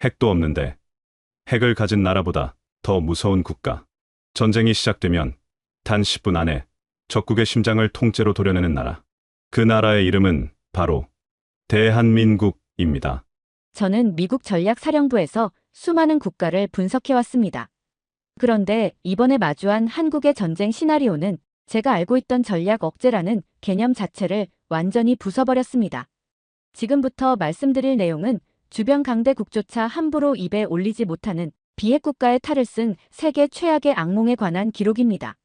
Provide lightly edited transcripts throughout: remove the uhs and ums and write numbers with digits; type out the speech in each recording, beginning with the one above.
핵도 없는데 핵을 가진 나라보다 더 무서운 국가. 전쟁이 시작되면 단 10분 안에 적국의 심장을 통째로 도려내는 나라. 그 나라의 이름은 바로 대한민국입니다. 저는 미국 전략사령부에서 수많은 국가를 분석해왔습니다. 그런데 이번에 마주한 한국의 전쟁 시나리오는 제가 알고 있던 전략 억제라는 개념 자체를 완전히 부숴버렸습니다. 지금부터 말씀드릴 내용은 주변 강대국조차 함부로 입에 올리지 못하는 비핵 국가의 탈을 쓴 세계 최악의 악몽에 관한 기록입니다.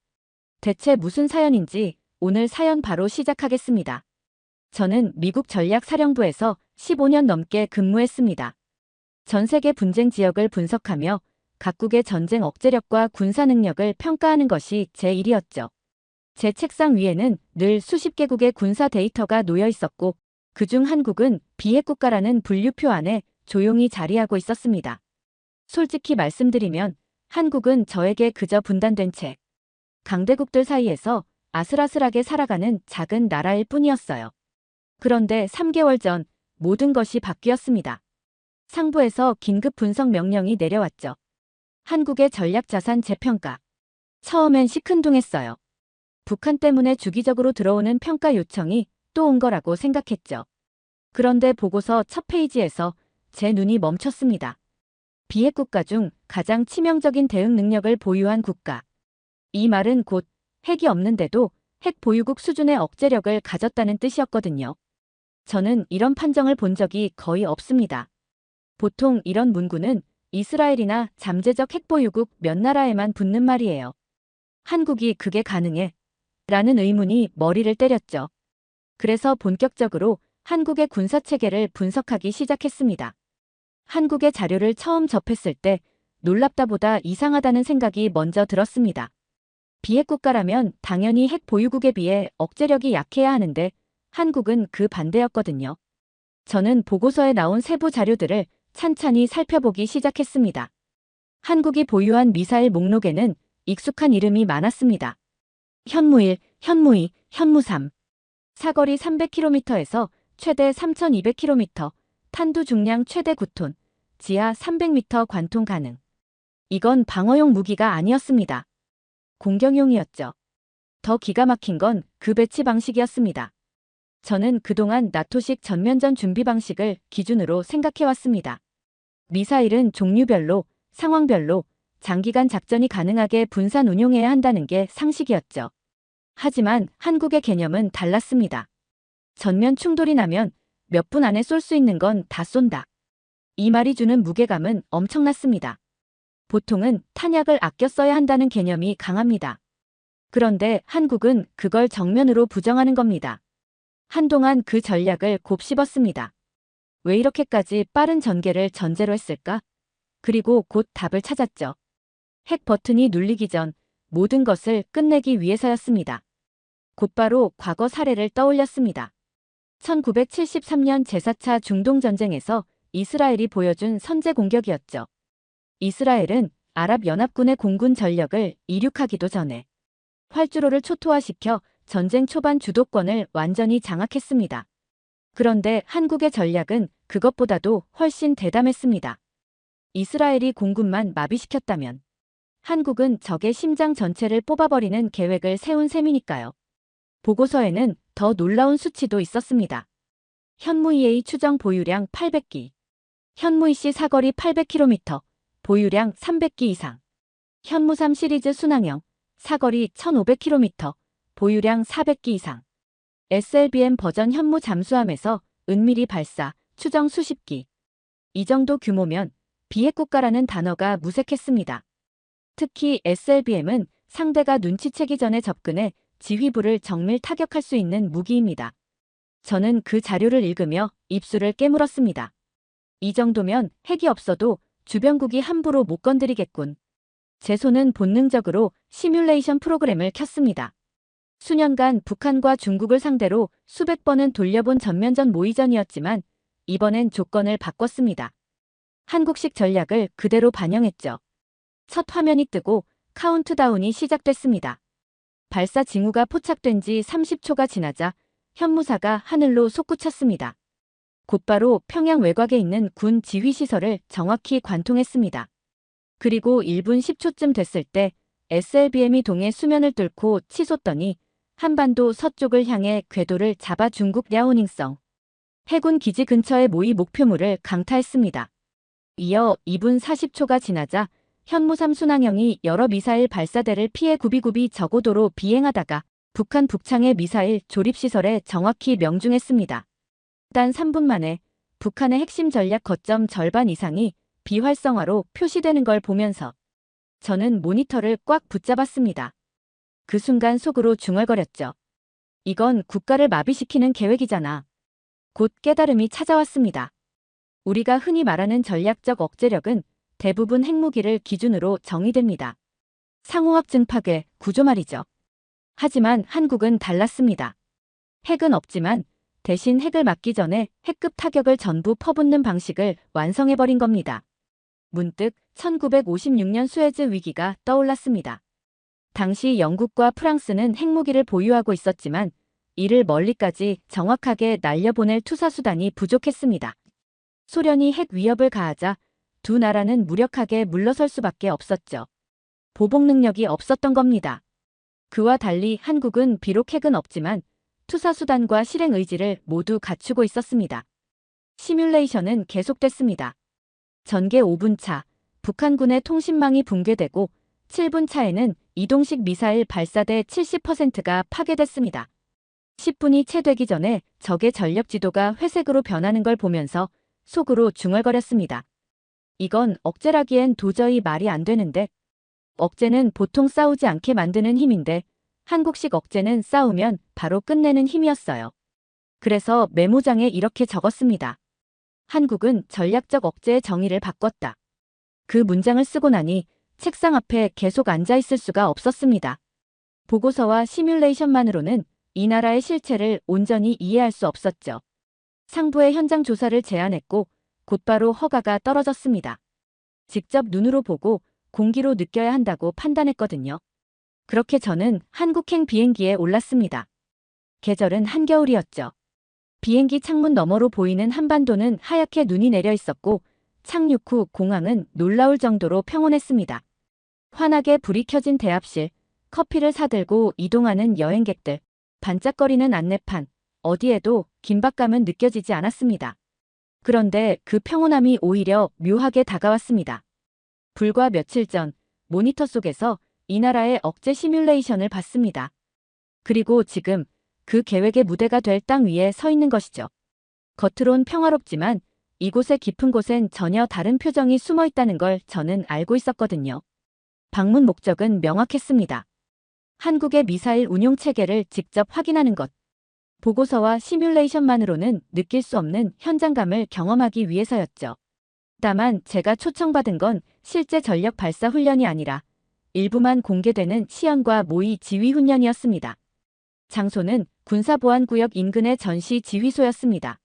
대체 무슨 사연인지 오늘 사연 바로 시작하겠습니다. 저는 미국 전략사령부에서 15년 넘게 근무했습니다. 전 세계 분쟁 지역을 분석하며 각국의 전쟁 억제력과 군사 능력을 평가하는 것이 제 일이었죠. 제 책상 위에는 늘 수십 개국의 군사 데이터가 놓여 있었고 그중 한국은 비핵 국가라는 분류표 안에 조용히 자리하고 있었습니다. 솔직히 말씀드리면 한국은 저에게 그저 분단된 채 강대국들 사이에서 아슬아슬하게 살아가는 작은 나라일 뿐이었어요. 그런데 3개월 전 모든 것이 바뀌었습니다. 상부에서 긴급 분석 명령이 내려왔죠. 한국의 전략자산 재평가. 처음엔 시큰둥했어요. 북한 때문에 주기적으로 들어오는 평가 요청이 또 온 거라고 생각했죠. 그런데 보고서 첫 페이지에서 제 눈이 멈췄습니다. 비핵 국가 중 가장 치명적인 대응 능력을 보유한 국가. 이 말은 곧 핵이 없는데도 핵 보유국 수준의 억제력을 가졌다는 뜻이었거든요. 저는 이런 판정을 본 적이 거의 없습니다. 보통 이런 문구는 이스라엘이나 잠재적 핵 보유국 몇 나라에만 붙는 말이에요. 한국이 그게 가능해? 라는 의문이 머리를 때렸죠. 그래서 본격적으로 한국의 군사체계를 분석하기 시작했습니다. 한국의 자료를 처음 접했을 때 놀랍다보다 이상하다는 생각이 먼저 들었습니다. 비핵 국가라면 당연히 핵 보유국에 비해 억제력이 약해야 하는데 한국은 그 반대였거든요. 저는 보고서에 나온 세부 자료들을 찬찬히 살펴보기 시작했습니다. 한국이 보유한 미사일 목록에는 익숙한 이름이 많았습니다. 현무1, 현무2, 현무3. 사거리 300km에서 최대 3200km, 탄두 중량 최대 9톤, 지하 300m 관통 가능. 이건 방어용 무기가 아니었습니다. 공격용이었죠. 더 기가 막힌 건 그 배치 방식이었습니다. 저는 그동안 나토식 전면전 준비 방식을 기준으로 생각해왔습니다. 미사일은 종류별로, 상황별로 장기간 작전이 가능하게 분산 운용해야 한다는 게 상식이었죠. 하지만 한국의 개념은 달랐습니다. 전면 충돌이 나면 몇 분 안에 쏠 수 있는 건 다 쏜다. 이 말이 주는 무게감은 엄청났습니다. 보통은 탄약을 아껴 써야 한다는 개념이 강합니다. 그런데 한국은 그걸 정면으로 부정하는 겁니다. 한동안 그 전략을 곱씹었습니다. 왜 이렇게까지 빠른 전개를 전제로 했을까? 그리고 곧 답을 찾았죠. 핵 버튼이 눌리기 전 모든 것을 끝내기 위해서였습니다. 곧바로 과거 사례를 떠올렸습니다. 1973년 제4차 중동전쟁에서 이스라엘이 보여준 선제 공격이었죠. 이스라엘은 아랍연합군의 공군 전력을 이륙하기도 전에 활주로를 초토화시켜 전쟁 초반 주도권을 완전히 장악했습니다. 그런데 한국의 전략은 그것보다도 훨씬 대담했습니다. 이스라엘이 공군만 마비시켰다면 한국은 적의 심장 전체를 뽑아버리는 계획을 세운 셈이니까요. 보고서에는 더 놀라운 수치도 있었습니다. 현무2A 추정 보유량 800기, 현무2C 사거리 800km, 보유량 300기 이상, 현무3 시리즈 순항형, 사거리 1500km, 보유량 400기 이상, SLBM 버전 현무 잠수함에서 은밀히 발사, 추정 수십 기. 이 정도 규모면 비핵 국가라는 단어가 무색했습니다. 특히 SLBM은 상대가 눈치채기 전에 접근해 지휘부를 정밀 타격할 수 있는 무기입니다. 저는 그 자료를 읽으며 입술을 깨물었습니다. 이 정도면 핵이 없어도 주변국이 함부로 못 건드리겠군. 제 손은 본능적으로 시뮬레이션 프로그램을 켰습니다. 수년간 북한과 중국을 상대로 수백 번은 돌려본 전면전 모의전이었지만 이번엔 조건을 바꿨습니다. 한국식 전략을 그대로 반영했죠. 첫 화면이 뜨고 카운트다운이 시작됐습니다. 발사 징후가 포착된 지 30초가 지나자 현무사가 하늘로 솟구쳤습니다. 곧바로 평양 외곽에 있는 군 지휘시설을 정확히 관통했습니다. 그리고 1분 10초쯤 됐을 때 SLBM이 동해 수면을 뚫고 치솟더니 한반도 서쪽을 향해 궤도를 잡아 중국 랴오닝성 해군 기지 근처의 모의 목표물을 강타했습니다. 이어 2분 40초가 지나자 현무삼 순항형이 여러 미사일 발사대를 피해 구비구비 저고도로 비행하다가 북한 북창의 미사일 조립시설에 정확히 명중했습니다. 단 3분 만에 북한의 핵심 전략 거점 절반 이상이 비활성화로 표시되는 걸 보면서 저는 모니터를 꽉 붙잡았습니다. 그 순간 속으로 중얼거렸죠. 이건 국가를 마비시키는 계획이잖아. 곧 깨달음이 찾아왔습니다. 우리가 흔히 말하는 전략적 억제력은 대부분 핵무기를 기준으로 정의됩니다. 상호학 증파괴 구조 말이죠. 하지만 한국은 달랐습니다. 핵은 없지만 대신 핵을 막기 전에 핵급 타격을 전부 퍼붓는 방식을 완성해버린 겁니다. 문득 1956년 수에즈 위기가 떠올랐습니다. 당시 영국과 프랑스는 핵무기를 보유하고 있었지만 이를 멀리까지 정확하게 날려보낼 투사수단이 부족했습니다. 소련이 핵 위협을 가하자 두 나라는 무력하게 물러설 수밖에 없었죠. 보복 능력이 없었던 겁니다. 그와 달리 한국은 비록 핵은 없지만 투사수단과 실행 의지를 모두 갖추고 있었습니다. 시뮬레이션은 계속됐습니다. 전개 5분 차, 북한군의 통신망이 붕괴되고 7분 차에는 이동식 미사일 발사대 70%가 파괴됐습니다. 10분이 채 되기 전에 적의 전력 지도가 회색으로 변하는 걸 보면서 속으로 중얼거렸습니다. 이건 억제라기엔 도저히 말이 안 되는데, 억제는 보통 싸우지 않게 만드는 힘인데 한국식 억제는 싸우면 바로 끝내는 힘이었어요. 그래서 메모장에 이렇게 적었습니다. 한국은 전략적 억제의 정의를 바꿨다. 그 문장을 쓰고 나니 책상 앞에 계속 앉아 있을 수가 없었습니다. 보고서와 시뮬레이션만으로는 이 나라의 실체를 온전히 이해할 수 없었죠. 상부의 현장 조사를 제안했고 곧바로 허가가 떨어졌습니다. 직접 눈으로 보고 공기로 느껴야 한다고 판단했거든요. 그렇게 저는 한국행 비행기에 올랐습니다. 계절은 한겨울이었죠. 비행기 창문 너머로 보이는 한반도는 하얗게 눈이 내려 있었고 착륙 후 공항은 놀라울 정도로 평온했습니다. 환하게 불이 켜진 대합실, 커피를 사들고 이동하는 여행객들, 반짝거리는 안내판, 어디에도 긴박감은 느껴지지 않았습니다. 그런데 그 평온함이 오히려 묘하게 다가왔습니다. 불과 며칠 전 모니터 속에서 이 나라의 억제 시뮬레이션을 봤습니다. 그리고 지금 그 계획의 무대가 될 땅 위에 서 있는 것이죠. 겉으론 평화롭지만 이곳의 깊은 곳엔 전혀 다른 표정이 숨어 있다는 걸 저는 알고 있었거든요. 방문 목적은 명확했습니다. 한국의 미사일 운용 체계를 직접 확인하는 것. 보고서와 시뮬레이션만으로는 느낄 수 없는 현장감을 경험하기 위해서였죠. 다만 제가 초청받은 건 실제 전력 발사 훈련이 아니라 일부만 공개되는 시연과 모의 지휘 훈련이었습니다. 장소는 군사보안구역 인근의 전시 지휘소였습니다.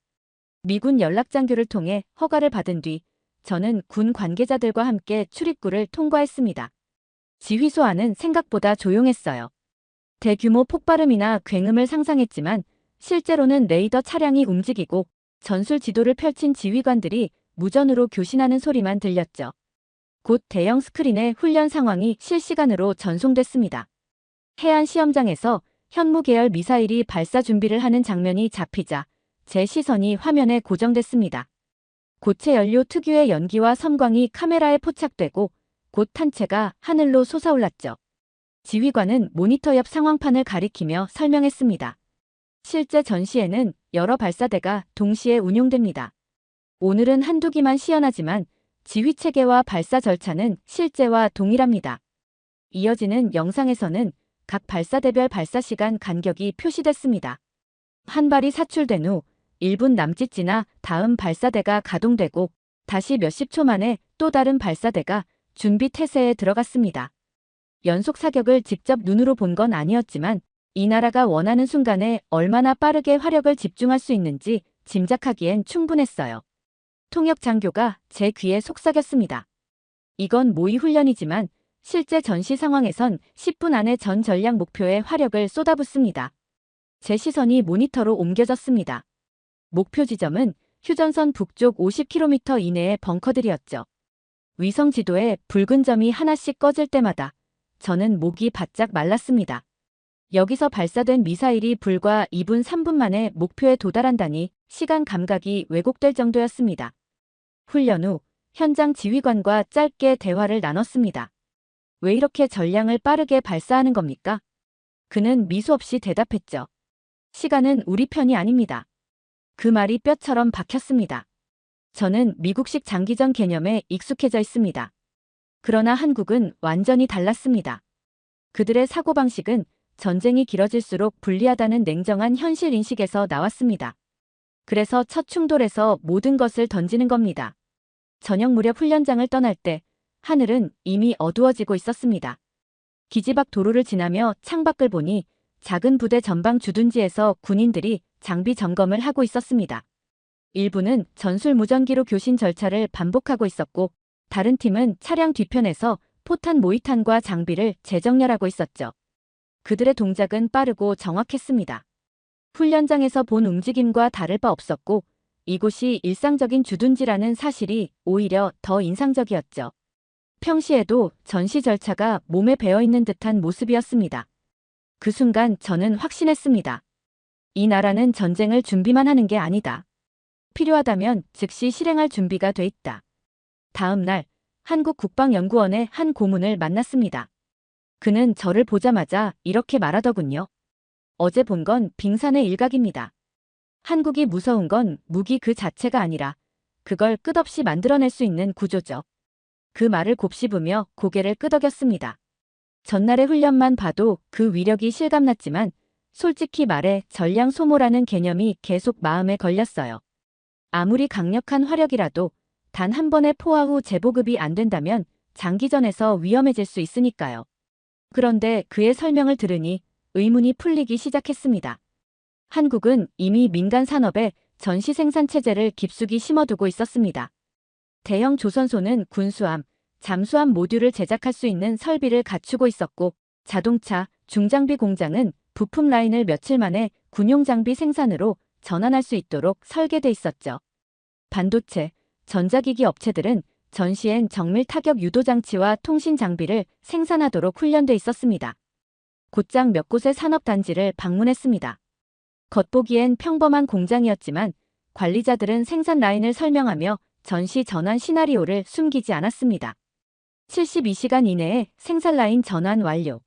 미군 연락장교를 통해 허가를 받은 뒤 저는 군 관계자들과 함께 출입구를 통과했습니다. 지휘소 안은 생각보다 조용했어요. 대규모 폭발음이나 굉음을 상상했지만 실제로는 레이더 차량이 움직이고 전술 지도를 펼친 지휘관들이 무전으로 교신하는 소리만 들렸죠. 곧 대형 스크린에 훈련 상황이 실시간으로 전송됐습니다. 해안 시험장에서 현무 계열 미사일이 발사 준비를 하는 장면이 잡히자 제 시선이 화면에 고정됐습니다. 고체 연료 특유의 연기와 섬광이 카메라에 포착되고 곧 탄체가 하늘로 솟아올랐죠. 지휘관은 모니터 옆 상황판을 가리키며 설명했습니다. 실제 전시에는 여러 발사대가 동시에 운용됩니다. 오늘은 한두 기만 시연하지만 지휘체계와 발사 절차는 실제와 동일합니다. 이어지는 영상에서는 각 발사대별 발사 시간 간격이 표시됐습니다. 한 발이 사출된 후 1분 남짓 지나 다음 발사대가 가동되고 다시 몇십 초 만에 또 다른 발사대가 준비 태세에 들어갔습니다. 연속 사격을 직접 눈으로 본 건 아니었지만 이 나라가 원하는 순간에 얼마나 빠르게 화력을 집중할 수 있는지 짐작하기엔 충분했어요. 통역 장교가 제 귀에 속삭였습니다. 이건 모의 훈련이지만 실제 전시 상황에선 10분 안에 전 전략 목표에 화력을 쏟아붓습니다. 제 시선이 모니터로 옮겨졌습니다. 목표 지점은 휴전선 북쪽 50km 이내의 벙커들이었죠. 위성 지도에 붉은 점이 하나씩 꺼질 때마다 저는 목이 바짝 말랐습니다. 여기서 발사된 미사일이 불과 2분 3분 만에 목표에 도달한다니 시간 감각이 왜곡될 정도였습니다. 훈련 후 현장 지휘관과 짧게 대화를 나눴습니다. 왜 이렇게 전량을 빠르게 발사하는 겁니까? 그는 미소 없이 대답했죠. 시간은 우리 편이 아닙니다. 그 말이 뼈처럼 박혔습니다. 저는 미국식 장기전 개념에 익숙해져 있습니다. 그러나 한국은 완전히 달랐습니다. 그들의 사고방식은 전쟁이 길어질수록 불리하다는 냉정한 현실 인식에서 나왔습니다. 그래서 첫 충돌에서 모든 것을 던지는 겁니다. 저녁 무렵 훈련장을 떠날 때 하늘은 이미 어두워지고 있었습니다. 기지 밖 도로를 지나며 창밖을 보니 작은 부대 전방 주둔지에서 군인들이 장비 점검을 하고 있었습니다. 일부는 전술 무전기로 교신 절차를 반복하고 있었고 다른 팀은 차량 뒤편에서 포탄 모의탄과 장비를 재정렬하고 있었죠. 그들의 동작은 빠르고 정확했습니다. 훈련장에서 본 움직임과 다를 바 없었고 이곳이 일상적인 주둔지라는 사실이 오히려 더 인상적이었죠. 평시에도 전시 절차가 몸에 배어있는 듯한 모습이었습니다. 그 순간 저는 확신했습니다. 이 나라는 전쟁을 준비만 하는 게 아니다. 필요하다면 즉시 실행할 준비가 돼 있다. 다음 날 한국국방연구원의 한 고문을 만났습니다. 그는 저를 보자마자 이렇게 말하더군요. 어제 본 건 빙산의 일각입니다. 한국이 무서운 건 무기 그 자체가 아니라 그걸 끝없이 만들어낼 수 있는 구조죠. 그 말을 곱씹으며 고개를 끄덕였습니다. 전날의 훈련만 봐도 그 위력이 실감났지만 솔직히 말해 전량 소모라는 개념이 계속 마음에 걸렸어요. 아무리 강력한 화력이라도 단 한 번의 포화 후 재보급이 안 된다면 장기전에서 위험해질 수 있으니까요. 그런데 그의 설명을 들으니 의문이 풀리기 시작했습니다. 한국은 이미 민간 산업에 전시 생산 체제를 깊숙이 심어두고 있었습니다. 대형 조선소는 군수함, 잠수함 모듈을 제작할 수 있는 설비를 갖추고 있었고 자동차, 중장비 공장은 부품 라인을 며칠 만에 군용 장비 생산으로 전환할 수 있도록 설계돼 있었죠. 반도체, 전자기기 업체들은 전시엔 정밀 타격 유도 장치와 통신 장비를 생산하도록 훈련돼 있었습니다. 곧장 몇 곳의 산업단지를 방문했습니다. 겉보기엔 평범한 공장이었지만 관리자들은 생산 라인을 설명하며 전시 전환 시나리오를 숨기지 않았습니다. 72시간 이내에 생산 라인 전환 완료.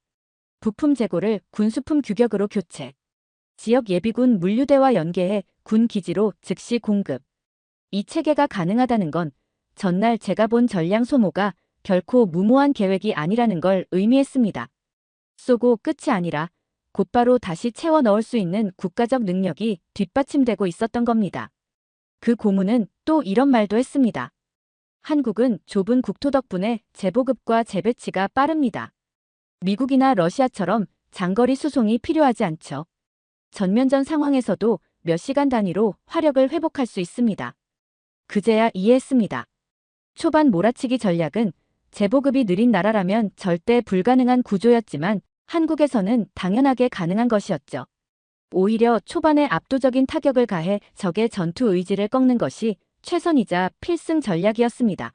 부품 재고를 군수품 규격으로 교체. 지역 예비군 물류대와 연계해 군 기지로 즉시 공급. 이 체계가 가능하다는 건 전날 제가 본 전량 소모가 결코 무모한 계획이 아니라는 걸 의미했습니다. 쏘고 끝이 아니라 곧바로 다시 채워 넣을 수 있는 국가적 능력이 뒷받침되고 있었던 겁니다. 그 고문은 또 이런 말도 했습니다. 한국은 좁은 국토 덕분에 재보급과 재배치가 빠릅니다. 미국이나 러시아처럼 장거리 수송이 필요하지 않죠. 전면전 상황에서도 몇 시간 단위로 화력을 회복할 수 있습니다. 그제야 이해했습니다. 초반 몰아치기 전략은 재보급이 느린 나라라면 절대 불가능한 구조였지만 한국에서는 당연하게 가능한 것이었죠. 오히려 초반에 압도적인 타격을 가해 적의 전투 의지를 꺾는 것이 최선이자 필승 전략이었습니다.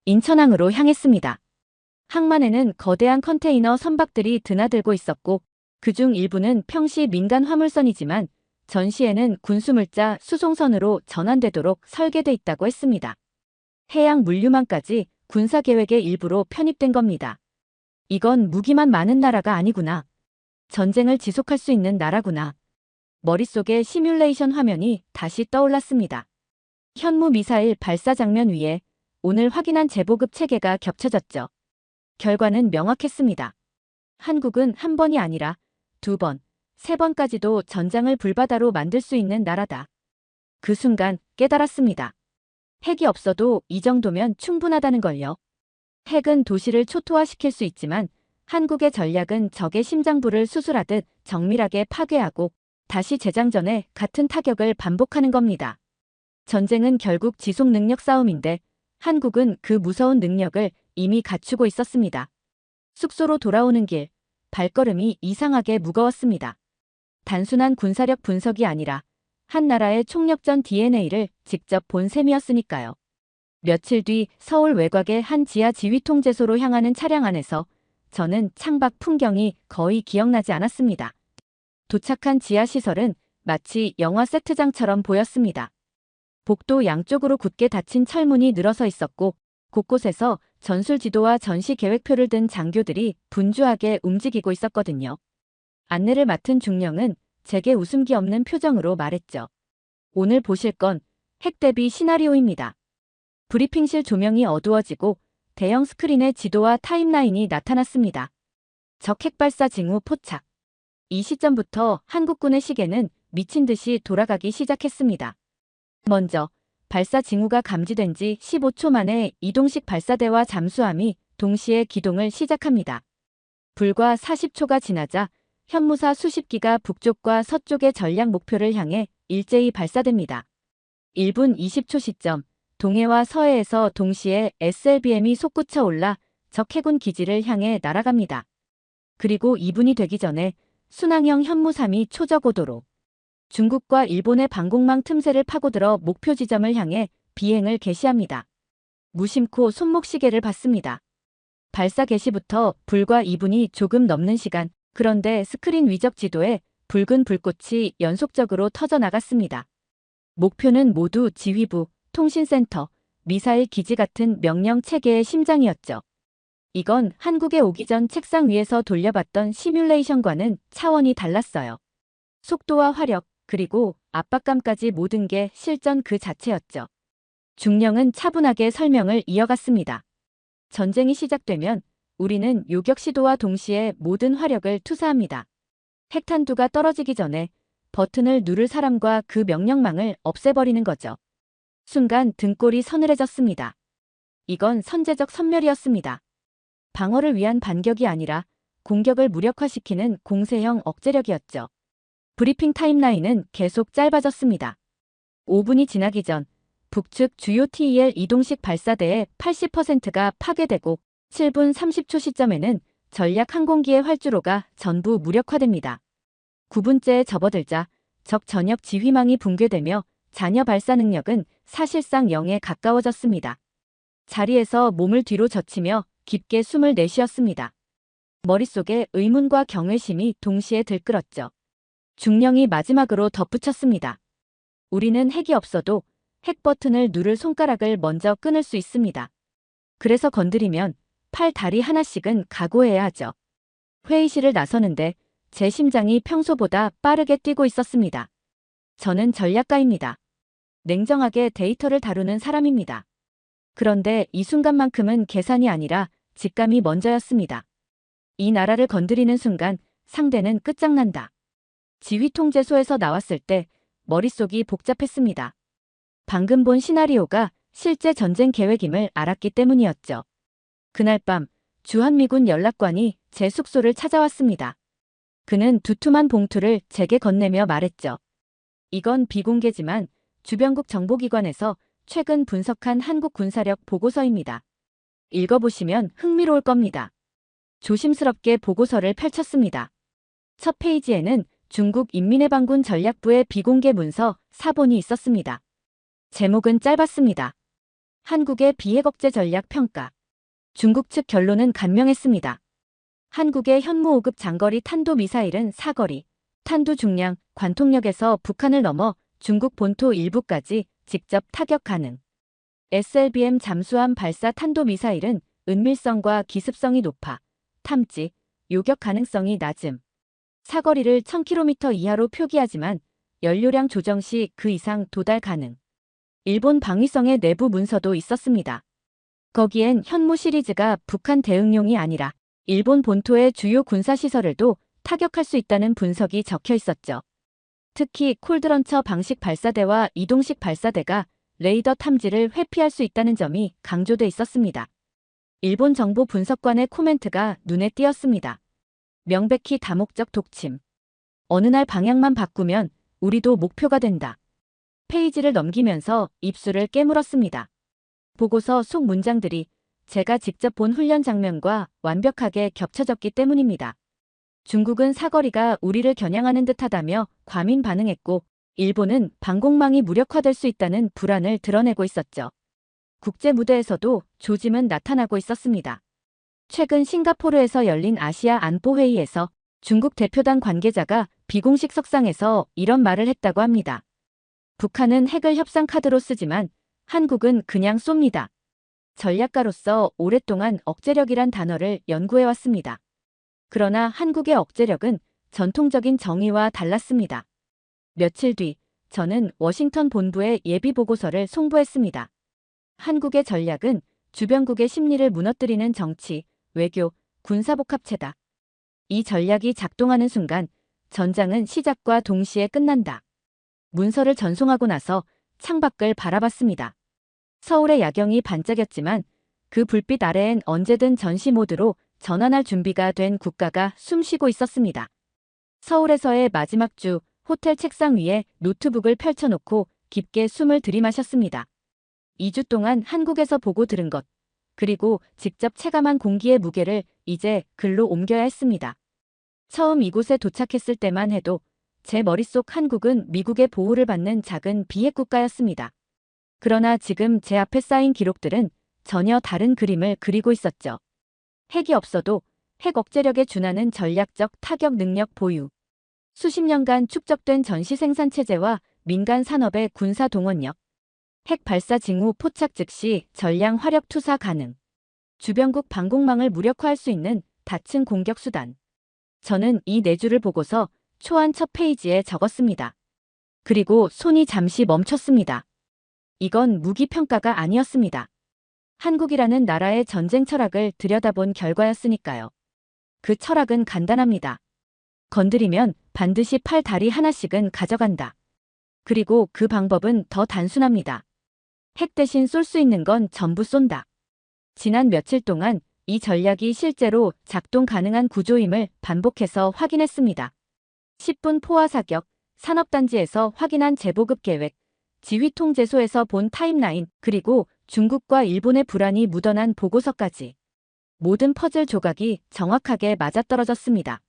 인천항으로 향했습니다. 항만에는 거대한 컨테이너 선박들이 드나들고 있었고 그중 일부는 평시 민간 화물선이지만 전시에는 군수물자 수송선으로 전환되도록 설계돼 있다고 했습니다. 해양 물류망까지 군사계획의 일부로 편입된 겁니다. 이건 무기만 많은 나라가 아니구나. 전쟁을 지속할 수 있는 나라구나. 머릿속에 시뮬레이션 화면이 다시 떠올랐습니다. 현무 미사일 발사 장면 위에 오늘 확인한 재보급 체계가 겹쳐졌죠. 결과는 명확했습니다. 한국은 한 번이 아니라 두 번, 세 번까지도 전장을 불바다로 만들 수 있는 나라다. 그 순간 깨달았습니다. 핵이 없어도 이 정도면 충분하다는 걸요. 핵은 도시를 초토화시킬 수 있지만 한국의 전략은 적의 심장부를 수술하듯 정밀하게 파괴하고 다시 재장전해 같은 타격을 반복하는 겁니다. 전쟁은 결국 지속 능력 싸움인데 한국은 그 무서운 능력을 이미 갖추고 있었습니다. 숙소로 돌아오는 길, 발걸음이 이상하게 무거웠습니다. 단순한 군사력 분석이 아니라 한 나라의 총력전 DNA를 직접 본 셈이었으니까요. 며칠 뒤 서울 외곽의 한 지하 지휘통제소로 향하는 차량 안에서 저는 창밖 풍경이 거의 기억나지 않았습니다. 도착한 지하 시설은 마치 영화 세트장처럼 보였습니다. 복도 양쪽으로 굳게 닫힌 철문이 늘어서 있었고 곳곳에서 전술 지도와 전시 계획표를 든 장교들이 분주하게 움직이고 있었거든요. 안내를 맡은 중령은 제게 웃음기 없는 표정으로 말했죠. 오늘 보실 건 핵 대비 시나리오입니다. 브리핑실 조명이 어두워지고 대형 스크린에 지도와 타임라인이 나타났습니다. 적 핵발사 징후 포착. 이 시점부터 한국군의 시계는 미친 듯이 돌아가기 시작했습니다. 먼저 발사 징후가 감지된 지 15초 만에 이동식 발사대와 잠수함이 동시에 기동을 시작합니다. 불과 40초가 지나자 현무사 수십 기가 북쪽과 서쪽의 전략 목표를 향해 일제히 발사됩니다. 1분 20초 시점, 동해와 서해에서 동시에 SLBM이 솟구쳐 올라 적 해군 기지를 향해 날아갑니다. 그리고 2분이 되기 전에 순항형 현무3이 초저고도로 중국과 일본의 방공망 틈새를 파고들어 목표 지점을 향해 비행을 개시합니다. 무심코 손목시계를 봤습니다. 발사 개시부터 불과 2분이 조금 넘는 시간, 그런데 스크린 위적 지도에 붉은 불꽃이 연속적으로 터져나갔습니다. 목표는 모두 지휘부, 통신센터, 미사일 기지 같은 명령 체계의 심장이었죠. 이건 한국에 오기 전 책상 위에서 돌려봤던 시뮬레이션과는 차원이 달랐어요. 속도와 화력, 그리고 압박감까지 모든 게 실전 그 자체였죠. 중령은 차분하게 설명을 이어갔습니다. 전쟁이 시작되면 우리는 요격 시도와 동시에 모든 화력을 투사합니다. 핵탄두가 떨어지기 전에 버튼을 누를 사람과 그 명령망을 없애버리는 거죠. 순간 등골이 서늘해졌습니다. 이건 선제적 선멸이었습니다. 방어를 위한 반격이 아니라 공격을 무력화시키는 공세형 억제력이었죠. 브리핑 타임라인은 계속 짧아졌습니다. 5분이 지나기 전 북측 주요 TEL 이동식 발사대의 80%가 파괴되고 7분 30초 시점에는 전략 항공기의 활주로가 전부 무력화됩니다. 9분째에 접어들자 적 전역 지휘망이 붕괴되며 잔여 발사 능력은 사실상 0에 가까워졌습니다. 자리에서 몸을 뒤로 젖히며 깊게 숨을 내쉬었습니다. 머릿속에 의문과 경외심이 동시에 들끓었죠. 중령이 마지막으로 덧붙였습니다. 우리는 핵이 없어도 핵 버튼을 누를 손가락을 먼저 끊을 수 있습니다. 그래서 건드리면 팔, 다리 하나씩은 각오해야 하죠. 회의실을 나서는데 제 심장이 평소보다 빠르게 뛰고 있었습니다. 저는 전략가입니다. 냉정하게 데이터를 다루는 사람입니다. 그런데 이 순간만큼은 계산이 아니라 직감이 먼저였습니다. 이 나라를 건드리는 순간 상대는 끝장난다. 지휘통제소에서 나왔을 때 머릿속이 복잡했습니다. 방금 본 시나리오가 실제 전쟁 계획임을 알았기 때문이었죠. 그날 밤 주한미군 연락관이 제 숙소를 찾아왔습니다. 그는 두툼한 봉투를 제게 건네며 말했죠. 이건 비공개지만 주변국 정보기관에서 최근 분석한 한국 군사력 보고서입니다. 읽어보시면 흥미로울 겁니다. 조심스럽게 보고서를 펼쳤습니다. 첫 페이지에는 중국 인민해방군 전략부의 비공개 문서 사본이 있었습니다. 제목은 짧았습니다. 한국의 비핵억제 전략 평가. 중국 측 결론은 간명했습니다. 한국의 현무 5급 장거리 탄도미사일은 사거리, 탄두 중량, 관통력에서 북한을 넘어 중국 본토 일부까지 직접 타격 가능. SLBM 잠수함 발사 탄도미사일은 은밀성과 기습성이 높아 탐지, 요격 가능성이 낮음. 사거리를 1000km 이하로 표기하지만 연료량 조정 시 그 이상 도달 가능. 일본 방위성의 내부 문서도 있었습니다. 거기엔 현무 시리즈가 북한 대응용이 아니라 일본 본토의 주요 군사시설을도 타격할 수 있다는 분석이 적혀 있었죠. 특히 콜드런처 방식 발사대와 이동식 발사대가 레이더 탐지를 회피할 수 있다는 점이 강조돼 있었습니다. 일본 정보 분석관의 코멘트가 눈에 띄었습니다. 명백히 다목적 독침. 어느 날 방향만 바꾸면 우리도 목표가 된다. 페이지를 넘기면서 입술을 깨물었습니다. 보고서 속 문장들이 제가 직접 본 훈련 장면과 완벽하게 겹쳐졌기 때문입니다. 중국은 사거리가 우리를 겨냥하는 듯하다며 과민 반응했고 일본은 방공망이 무력화될 수 있다는 불안을 드러내고 있었죠. 국제 무대에서도 조짐은 나타나고 있었습니다. 최근 싱가포르에서 열린 아시아 안보회의에서 중국 대표단 관계자가 비공식 석상에서 이런 말을 했다고 합니다. 북한은 핵을 협상 카드로 쓰지만 한국은 그냥 쏩니다. 전략가로서 오랫동안 억제력이란 단어를 연구해왔습니다. 그러나 한국의 억제력은 전통적인 정의와 달랐습니다. 며칠 뒤 저는 워싱턴 본부에 예비 보고서를 송부했습니다. 한국의 전략은 주변국의 심리를 무너뜨리는 정치, 외교, 군사복합체다. 이 전략이 작동하는 순간 전장은 시작과 동시에 끝난다. 문서를 전송하고 나서 창밖을 바라봤습니다. 서울의 야경이 반짝였지만 그 불빛 아래엔 언제든 전시 모드로 전환할 준비가 된 국가가 숨쉬고 있었습니다. 서울에서의 마지막 주 호텔 책상 위에 노트북을 펼쳐놓고 깊게 숨을 들이마셨습니다. 2주 동안 한국에서 보고 들은 것, 그리고 직접 체감한 공기의 무게를 이제 글로 옮겨야 했습니다. 처음 이곳에 도착했을 때만 해도 제 머릿속 한국은 미국의 보호를 받는 작은 비핵 국가였습니다. 그러나 지금 제 앞에 쌓인 기록들은 전혀 다른 그림을 그리고 있었죠. 핵이 없어도 핵 억제력에 준하는 전략적 타격 능력 보유. 수십 년간 축적된 전시 생산 체제와 민간 산업의 군사 동원력. 핵 발사 징후 포착 즉시 전량 화력 투사 가능. 주변국 방공망을 무력화할 수 있는 다층 공격 수단. 저는 이 네 줄을 보고서 초안 첫 페이지에 적었습니다. 그리고 손이 잠시 멈췄습니다. 이건 무기 평가가 아니었습니다. 한국이라는 나라의 전쟁 철학을 들여다본 결과였으니까요. 그 철학은 간단합니다. 건드리면 반드시 팔 다리 하나씩은 가져간다. 그리고 그 방법은 더 단순합니다. 핵 대신 쏠 수 있는 건 전부 쏜다. 지난 며칠 동안 이 전략이 실제로 작동 가능한 구조임을 반복해서 확인했습니다. 10분 포화 사격, 산업단지에서 확인한 재보급 계획, 지휘통제소에서 본 타임라인, 그리고 중국과 일본의 불안이 묻어난 보고서까지. 모든 퍼즐 조각이 정확하게 맞아떨어졌습니다.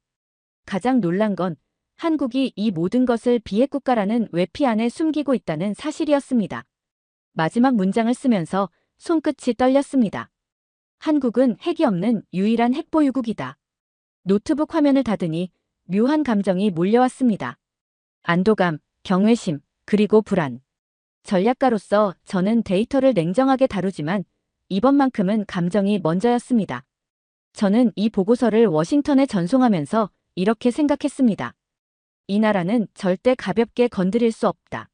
가장 놀란 건 한국이 이 모든 것을 비핵국가라는 외피 안에 숨기고 있다는 사실이었습니다. 마지막 문장을 쓰면서 손끝이 떨렸습니다. 한국은 핵이 없는 유일한 핵보유국이다. 노트북 화면을 닫으니 묘한 감정이 몰려왔습니다. 안도감, 경외심, 그리고 불안. 전략가로서 저는 데이터를 냉정하게 다루지만 이번만큼은 감정이 먼저였습니다. 저는 이 보고서를 워싱턴에 전송하면서 이렇게 생각했습니다. 이 나라는 절대 가볍게 건드릴 수 없다.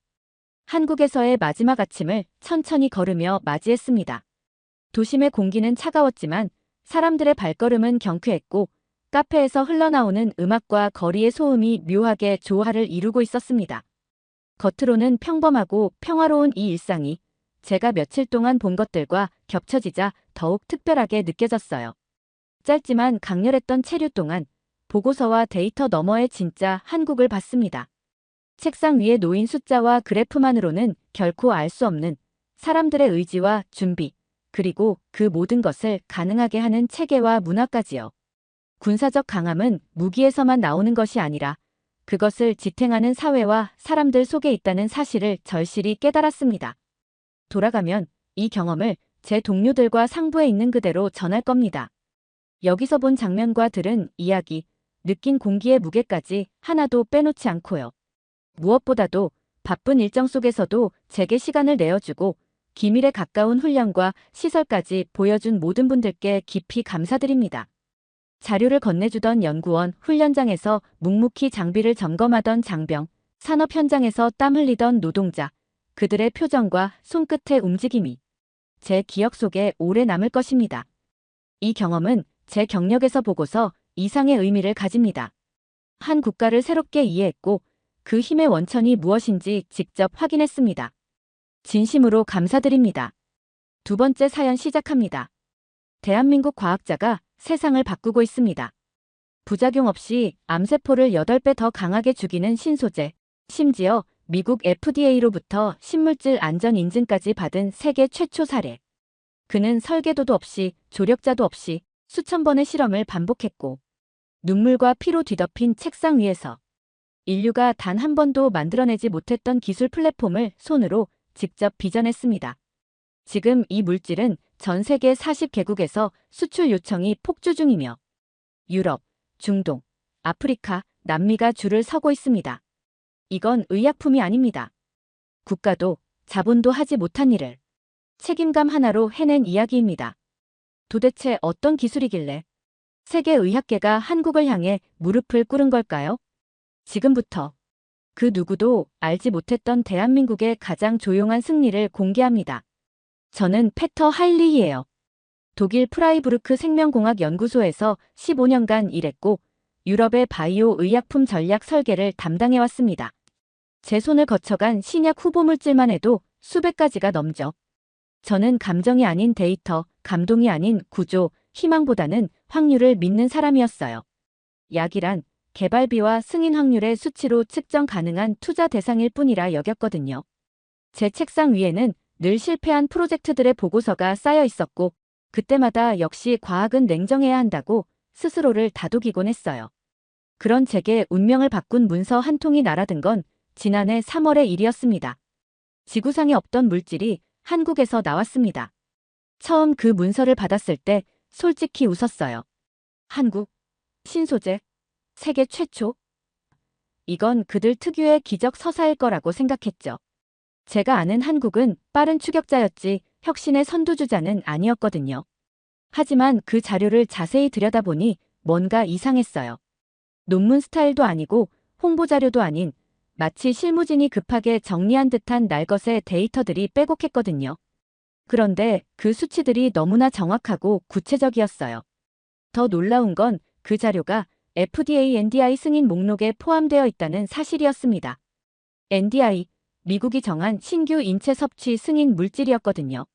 한국에서의 마지막 아침을 천천히 걸으며 맞이했습니다. 도심의 공기는 차가웠지만 사람들의 발걸음은 경쾌했고 카페에서 흘러나오는 음악과 거리의 소음이 묘하게 조화를 이루고 있었습니다. 겉으로는 평범하고 평화로운 이 일상이 제가 며칠 동안 본 것들과 겹쳐지자 더욱 특별하게 느껴졌어요. 짧지만 강렬했던 체류 동안 보고서와 데이터 너머의 진짜 한국을 봤습니다. 책상 위에 놓인 숫자와 그래프만으로는 결코 알 수 없는 사람들의 의지와 준비, 그리고 그 모든 것을 가능하게 하는 체계와 문화까지요. 군사적 강함은 무기에서만 나오는 것이 아니라 그것을 지탱하는 사회와 사람들 속에 있다는 사실을 절실히 깨달았습니다. 돌아가면 이 경험을 제 동료들과 상부에 있는 그대로 전할 겁니다. 여기서 본 장면과 들은 이야기, 느낀 공기의 무게까지 하나도 빼놓지 않고요. 무엇보다도 바쁜 일정 속에서도 제게 시간을 내어주고 기밀에 가까운 훈련과 시설까지 보여준 모든 분들께 깊이 감사드립니다. 자료를 건네주던 연구원, 훈련장에서 묵묵히 장비를 점검하던 장병, 산업 현장에서 땀 흘리던 노동자, 그들의 표정과 손끝의 움직임이 제 기억 속에 오래 남을 것입니다. 이 경험은 제 경력에서 보고서 이상의 의미를 가집니다. 한 국가를 새롭게 이해했고 그 힘의 원천이 무엇인지 직접 확인했습니다. 진심으로 감사드립니다. 두 번째 사연 시작합니다. 대한민국 과학자가 세상을 바꾸고 있습니다. 부작용 없이 암세포를 8배 더 강하게 죽이는 신소재, 심지어 미국 FDA로부터 식물질 안전 인증까지 받은 세계 최초 사례. 그는 설계도도 없이 조력자도 없이 수천 번의 실험을 반복했고 눈물과 피로 뒤덮인 책상 위에서 인류가 단 한 번도 만들어내지 못했던 기술 플랫폼을 손으로 직접 빚어냈습니다. 지금 이 물질은 전 세계 40개국에서 수출 요청이 폭주 중이며 유럽, 중동, 아프리카, 남미가 줄을 서고 있습니다. 이건 의약품이 아닙니다. 국가도 자본도 하지 못한 일을 책임감 하나로 해낸 이야기입니다. 도대체 어떤 기술이길래 세계의학계가 한국을 향해 무릎을 꿇은 걸까요? 지금부터 그 누구도 알지 못했던 대한민국의 가장 조용한 승리를 공개합니다. 저는 페터 하일리히예요. 독일 프라이부르크 생명공학연구소에서 15년간 일했고 유럽의 바이오 의약품 전략 설계를 담당해왔습니다. 제 손을 거쳐간 신약 후보물질만 해도 수백 가지가 넘죠. 저는 감정이 아닌 데이터, 감동이 아닌 구조, 희망보다는 확률을 믿는 사람이었어요. 약이란 개발비와 승인 확률의 수치로 측정 가능한 투자 대상일 뿐이라 여겼거든요. 제 책상 위에는 늘 실패한 프로젝트들의 보고서가 쌓여 있었고 그때마다 역시 과학은 냉정해야 한다고 스스로를 다독이곤 했어요. 그런 제게 운명을 바꾼 문서 한 통이 날아든 건 지난해 3월의 일이었습니다. 지구상에 없던 물질이 한국에서 나왔습니다. 처음 그 문서를 받았을 때 솔직히 웃었어요. 한국? 신소재? 세계 최초? 이건 그들 특유의 기적 서사일 거라고 생각했죠. 제가 아는 한국은 빠른 추격자였지 혁신의 선두주자는 아니었거든요. 하지만 그 자료를 자세히 들여다보니 뭔가 이상했어요. 논문 스타일도 아니고 홍보 자료도 아닌 마치 실무진이 급하게 정리한 듯한 날것의 데이터들이 빼곡했거든요. 그런데 그 수치들이 너무나 정확하고 구체적이었어요. 더 놀라운 건 그 자료가 FDA NDI 승인 목록에 포함되어 있다는 사실이었습니다. NDI, 미국이 정한 신규 인체 섭취 승인 물질이었거든요.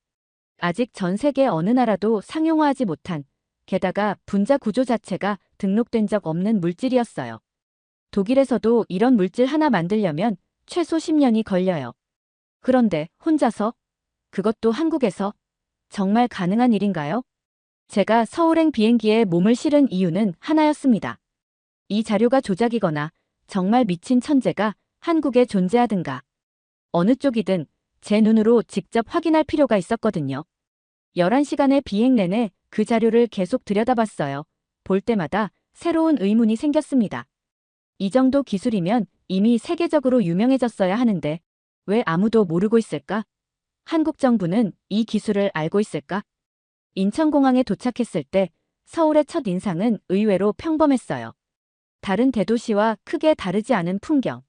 아직 전 세계 어느 나라도 상용화하지 못한, 게다가 분자 구조 자체가 등록된 적 없는 물질이었어요. 독일에서도 이런 물질 하나 만들려면 최소 10년이 걸려요. 그런데 혼자서? 그것도 한국에서? 정말 가능한 일인가요? 제가 서울행 비행기에 몸을 실은 이유는 하나였습니다. 이 자료가 조작이거나 정말 미친 천재가 한국에 존재하든가 어느 쪽이든 제 눈으로 직접 확인할 필요가 있었거든요. 11시간의 비행 내내 그 자료를 계속 들여다봤어요. 볼 때마다 새로운 의문이 생겼습니다. 이 정도 기술이면 이미 세계적으로 유명해졌어야 하는데 왜 아무도 모르고 있을까? 한국 정부는 이 기술을 알고 있을까? 인천공항에 도착했을 때 서울의 첫 인상은 의외로 평범했어요. 다른 대도시와 크게 다르지 않은 풍경.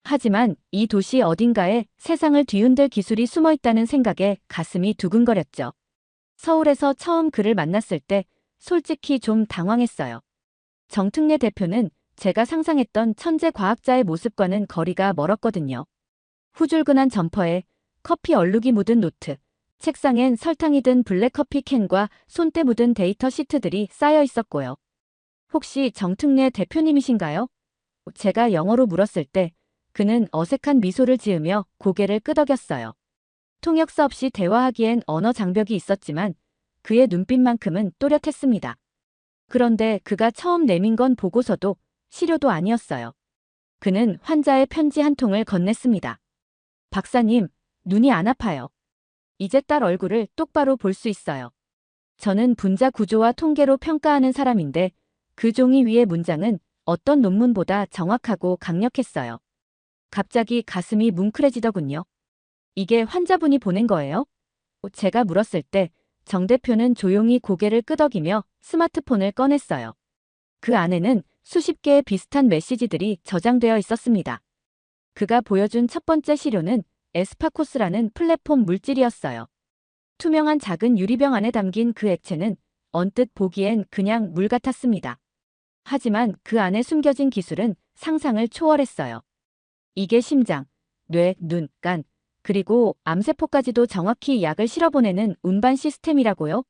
하지만 이 도시 어딘가에 세상을 뒤흔들 기술이 숨어 있다는 생각에 가슴이 두근거렸죠. 서울에서 처음 그를 만났을 때 솔직히 좀 당황했어요. 정특래 대표는 제가 상상했던 천재 과학자의 모습과는 거리가 멀었거든요. 후줄근한 점퍼에 커피 얼룩이 묻은 노트, 책상엔 설탕이 든 블랙커피 캔과 손때 묻은 데이터 시트들이 쌓여 있었고요. 혹시 정특래 대표님이신가요? 제가 영어로 물었을 때 그는 어색한 미소를 지으며 고개를 끄덕였어요. 통역사 없이 대화하기엔 언어 장벽이 있었지만 그의 눈빛만큼은 또렷했습니다. 그런데 그가 처음 내민 건 보고서도 시료도 아니었어요. 그는 환자의 편지 한 통을 건넸습니다. 박사님, 눈이 안 아파요. 이제 딸 얼굴을 똑바로 볼 수 있어요. 저는 분자 구조와 통계로 평가하는 사람인데 그 종이 위의 문장은 어떤 논문보다 정확하고 강력했어요. 갑자기 가슴이 뭉클해지더군요. 이게 환자분이 보낸 거예요? 제가 물었을 때 정 대표는 조용히 고개를 끄덕이며 스마트폰을 꺼냈어요. 그 안에는 수십 개의 비슷한 메시지들이 저장되어 있었습니다. 그가 보여준 첫 번째 시료는 에스파코스라는 플랫폼 물질이었어요. 투명한 작은 유리병 안에 담긴 그 액체는 언뜻 보기엔 그냥 물 같았습니다. 하지만 그 안에 숨겨진 기술은 상상을 초월했어요. 이게 심장, 뇌, 눈, 간, 그리고 암세포까지도 정확히 약을 실어보내는 운반 시스템이라고요?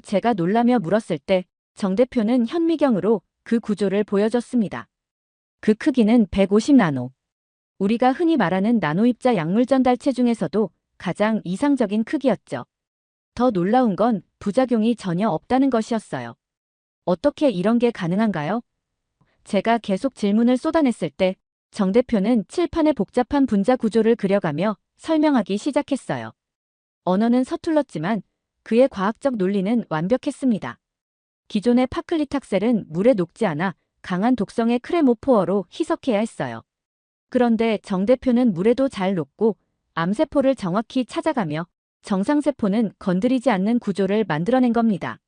제가 놀라며 물었을 때 정 대표는 현미경으로 그 구조를 보여줬습니다. 그 크기는 150나노. 우리가 흔히 말하는 나노입자 약물 전달체 중에서도 가장 이상적인 크기였죠. 더 놀라운 건 부작용이 전혀 없다는 것이었어요. 어떻게 이런 게 가능한가요? 제가 계속 질문을 쏟아냈을 때 정 대표는 칠판에 복잡한 분자 구조를 그려가며 설명하기 시작했어요. 언어는 서툴렀지만 그의 과학적 논리는 완벽했습니다. 기존의 파클리탁셀은 물에 녹지 않아 강한 독성의 크레모포어로 희석해야 했어요. 그런데 정 대표는 물에도 잘 녹고 암세포를 정확히 찾아가며 정상세포는 건드리지 않는 구조를 만들어낸 겁니다.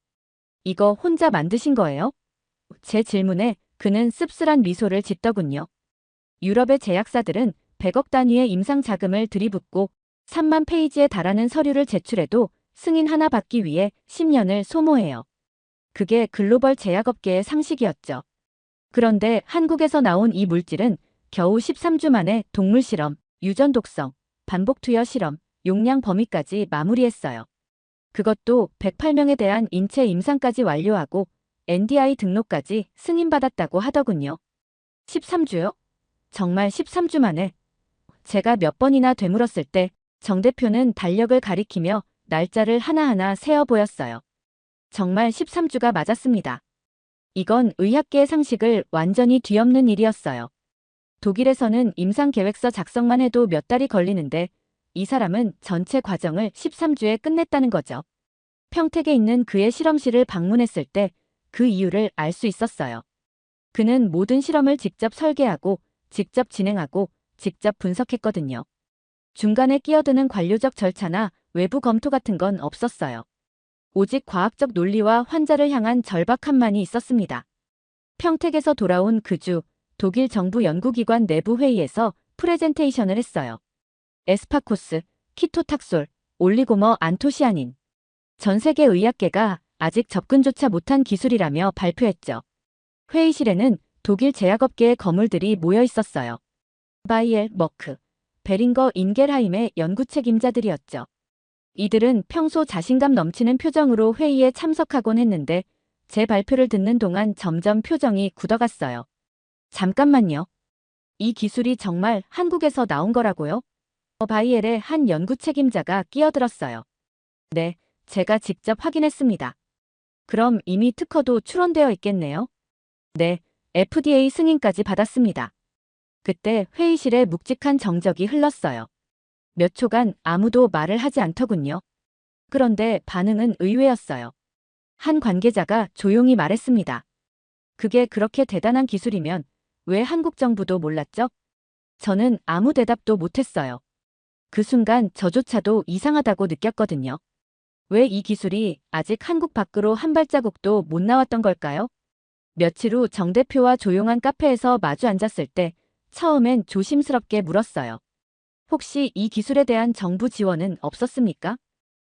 이거 혼자 만드신 거예요? 제 질문에 그는 씁쓸한 미소를 짓더군요. 유럽의 제약사들은 100억 단위의 임상 자금을 들이붓고 3만 페이지에 달하는 서류를 제출해도 승인 하나 받기 위해 10년을 소모해요. 그게 글로벌 제약업계의 상식이었죠. 그런데 한국에서 나온 이 물질은 겨우 13주 만에 동물 실험, 유전 독성, 반복 투여 실험, 용량 범위까지 마무리했어요. 그것도 108명에 대한 인체 임상까지 완료하고 NDI 등록까지 승인받았다고 하더군요. 13주요? 정말 13주 만에? 제가 몇 번이나 되물었을 때 정 대표는 달력을 가리키며 날짜를 하나하나 세어 보였어요. 정말 13주가 맞았습니다. 이건 의학계의 상식을 완전히 뒤엎는 일이었어요. 독일에서는 임상 계획서 작성만 해도 몇 달이 걸리는데 이 사람은 전체 과정을 13주에 끝냈다는 거죠. 평택에 있는 그의 실험실을 방문했을 때 그 이유를 알 수 있었어요. 그는 모든 실험을 직접 설계하고 직접 진행하고 직접 분석했거든요. 중간에 끼어드는 관료적 절차나 외부 검토 같은 건 없었어요. 오직 과학적 논리와 환자를 향한 절박함만이 있었습니다. 평택에서 돌아온 그 주, 독일 정부 연구기관 내부 회의에서 프레젠테이션을 했어요. 에스파코스, 키토탁솔, 올리고머 안토시아닌. 전 세계 의학계가 아직 접근조차 못한 기술이라며 발표했죠. 회의실에는 독일 제약업계의 거물들이 모여 있었어요. 바이엘, 머크, 베링거 인겔하임의 연구 책임자들이었죠. 이들은 평소 자신감 넘치는 표정으로 회의에 참석하곤 했는데 제 발표를 듣는 동안 점점 표정이 굳어갔어요. 잠깐만요. 이 기술이 정말 한국에서 나온 거라고요? 바이엘의 한 연구 책임자가 끼어들었어요. 네, 제가 직접 확인했습니다. 그럼 이미 특허도 출원되어 있겠네요? 네, FDA 승인까지 받았습니다. 그때 회의실에 묵직한 정적이 흘렀어요. 몇 초간 아무도 말을 하지 않더군요. 그런데 반응은 의외였어요. 한 관계자가 조용히 말했습니다. 그게 그렇게 대단한 기술이면 왜 한국 정부도 몰랐죠? 저는 아무 대답도 못했어요. 그 순간 저조차도 이상하다고 느꼈거든요. 왜 이 기술이 아직 한국 밖으로 한 발자국도 못 나왔던 걸까요? 며칠 후 정 대표와 조용한 카페에서 마주 앉았을 때 처음엔 조심스럽게 물었어요. 혹시 이 기술에 대한 정부 지원은 없었습니까?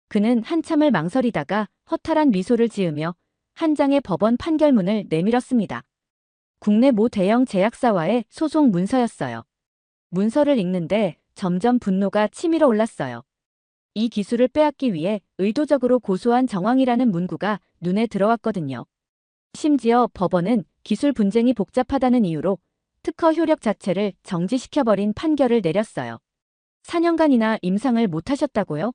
그는 한참을 망설이다가 허탈한 미소를 지으며 한 장의 법원 판결문을 내밀었습니다. 국내 모 대형 제약사와의 소송 문서였어요. 문서를 읽는데 점점 분노가 치밀어 올랐어요. 이 기술을 빼앗기 위해 의도적으로 고소한 정황이라는 문구가 눈에 들어왔거든요. 심지어 법원은 기술 분쟁이 복잡하다는 이유로 특허 효력 자체를 정지시켜버린 판결을 내렸어요. 4년간이나 임상을 못하셨다고요?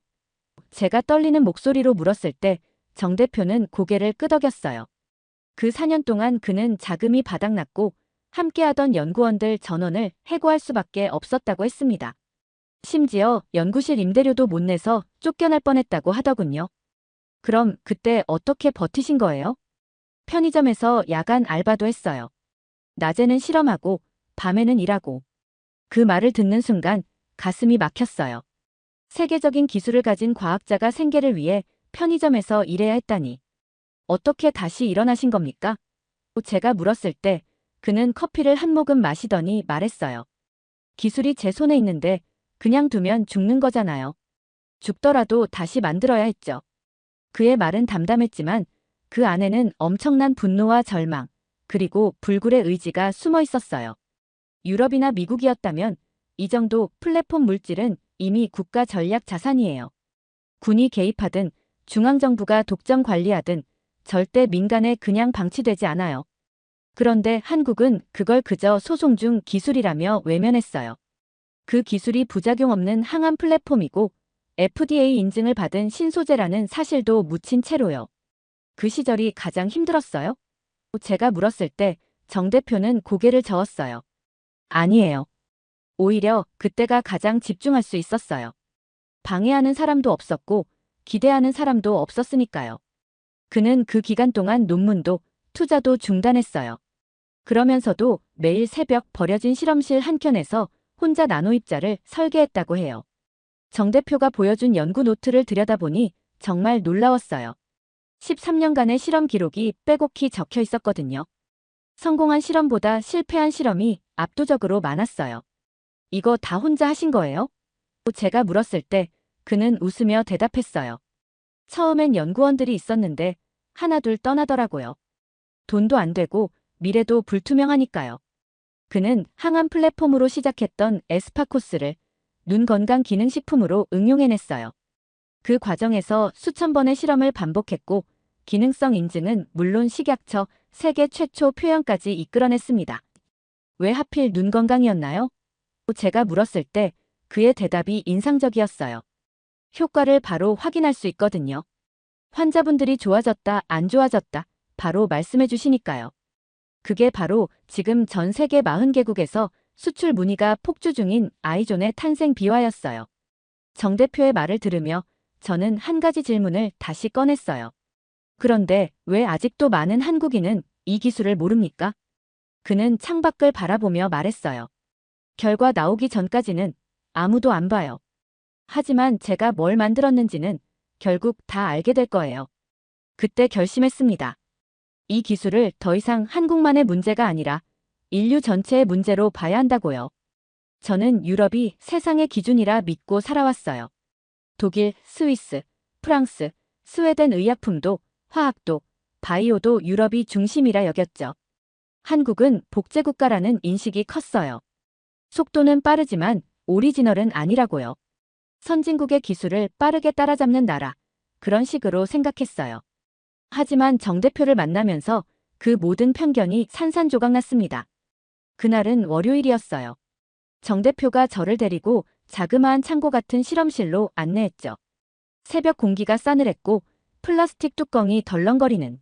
제가 떨리는 목소리로 물었을 때 정 대표는 고개를 끄덕였어요. 그 4년 동안 그는 자금이 바닥났고 함께하던 연구원들 전원을 해고할 수밖에 없었다고 했습니다. 심지어 연구실 임대료도 못 내서 쫓겨날 뻔했다고 하더군요. 그럼 그때 어떻게 버티신 거예요? 편의점에서 야간 알바도 했어요. 낮에는 실험하고 밤에는 일하고. 그 말을 듣는 순간 가슴이 막혔어요. 세계적인 기술을 가진 과학자가 생계를 위해 편의점에서 일해야 했다니. 어떻게 다시 일어나신 겁니까? 제가 물었을 때 그는 커피를 한 모금 마시더니 말했어요. 기술이 제 손에 있는데 그냥 두면 죽는 거잖아요. 죽더라도 다시 만들어야 했죠. 그의 말은 담담했지만 그 안에는 엄청난 분노와 절망, 그리고 불굴의 의지가 숨어 있었어요. 유럽이나 미국이었다면 이 정도 플랫폼 물질은 이미 국가 전략 자산이에요. 군이 개입하든 중앙정부가 독점 관리하든 절대 민간에 그냥 방치되지 않아요. 그런데 한국은 그걸 그저 소송 중 기술이라며 외면했어요. 그 기술이 부작용 없는 항암 플랫폼이고 FDA 인증을 받은 신소재라는 사실도 묻힌 채로요. 그 시절이 가장 힘들었어요? 제가 물었을 때 정 대표는 고개를 저었어요. 아니에요. 오히려 그때가 가장 집중할 수 있었어요. 방해하는 사람도 없었고 기대하는 사람도 없었으니까요. 그는 그 기간 동안 논문도 투자도 중단했어요. 그러면서도 매일 새벽 버려진 실험실 한켠에서 혼자 나노입자를 설계했다고 해요. 정 대표가 보여준 연구 노트를 들여다보니 정말 놀라웠어요. 13년간의 실험 기록이 빼곡히 적혀 있었거든요. 성공한 실험보다 실패한 실험이 압도적으로 많았어요. 이거 다 혼자 하신 거예요? 제가 물었을 때 그는 웃으며 대답했어요. 처음엔 연구원들이 있었는데 하나둘 떠나더라고요. 돈도 안 되고 미래도 불투명하니까요. 그는 항암 플랫폼으로 시작했던 에스파코스를 눈 건강 기능식품으로 응용해냈어요. 그 과정에서 수천 번의 실험을 반복했고 기능성 인증은 물론 식약처 세계 최초 표현까지 이끌어냈습니다. 왜 하필 눈 건강이었나요? 제가 물었을 때 그의 대답이 인상적이었어요. 효과를 바로 확인할 수 있거든요. 환자분들이 좋아졌다, 안 좋아졌다, 바로 말씀해 주시니까요. 그게 바로 지금 전 세계 40개국에서 수출 문의가 폭주 중인 아이존의 탄생 비화였어요. 정 대표의 말을 들으며 저는 한 가지 질문을 다시 꺼냈어요. 그런데 왜 아직도 많은 한국인은 이 기술을 모릅니까? 그는 창밖을 바라보며 말했어요. 결과 나오기 전까지는 아무도 안 봐요. 하지만 제가 뭘 만들었는지는 결국 다 알게 될 거예요. 그때 결심했습니다. 이 기술을 더 이상 한국만의 문제가 아니라 인류 전체의 문제로 봐야 한다고요. 저는 유럽이 세상의 기준이라 믿고 살아왔어요. 독일, 스위스, 프랑스, 스웨덴 의약품도 화학도 바이오도 유럽이 중심이라 여겼죠. 한국은 복제국가라는 인식이 컸어요. 속도는 빠르지만 오리지널은 아니라고요. 선진국의 기술을 빠르게 따라잡는 나라, 그런 식으로 생각했어요. 하지만 정 대표를 만나면서 그 모든 편견이 산산조각났습니다. 그날은 월요일이었어요. 정 대표가 저를 데리고 자그마한 창고 같은 실험실로 안내했죠. 새벽 공기가 싸늘했고 플라스틱 뚜껑이 덜렁거리는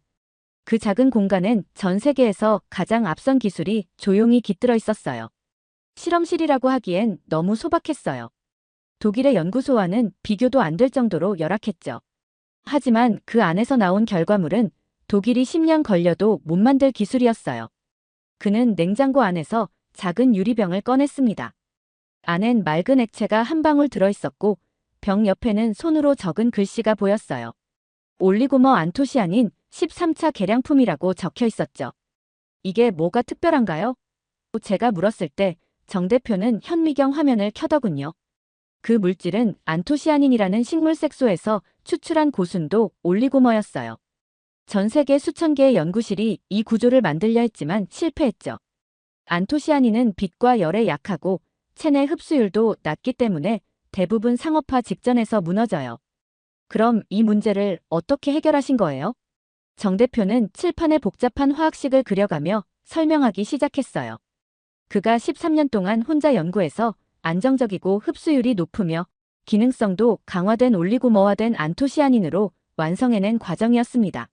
그 작은 공간엔 전 세계에서 가장 앞선 기술이 조용히 깃들어 있었어요. 실험실이라고 하기엔 너무 소박했어요. 독일의 연구소와는 비교도 안 될 정도로 열악했죠. 하지만 그 안에서 나온 결과물은 독일이 10년 걸려도 못 만들 기술이었어요. 그는 냉장고 안에서 작은 유리병을 꺼냈습니다. 안엔 맑은 액체가 한 방울 들어있었고 병 옆에는 손으로 적은 글씨가 보였어요. 올리고머 안토시아닌 13차 개량품이라고 적혀 있었죠. 이게 뭐가 특별한가요? 제가 물었을 때 정 대표는 현미경 화면을 켜더군요. 그 물질은 안토시아닌이라는 식물 색소에서 추출한 고순도 올리고머였어요. 전 세계 수천 개의 연구실이 이 구조를 만들려 했지만 실패했죠. 안토시아닌은 빛과 열에 약하고 체내 흡수율도 낮기 때문에 대부분 상업화 직전에서 무너져요. 그럼 이 문제를 어떻게 해결하신 거예요? 정 대표는 칠판에 복잡한 화학식을 그려가며 설명하기 시작했어요. 그가 13년 동안 혼자 연구해서 안정적이고 흡수율이 높으며 기능성도 강화된 올리고머화된 안토시아닌으로 완성해낸 과정이었습니다.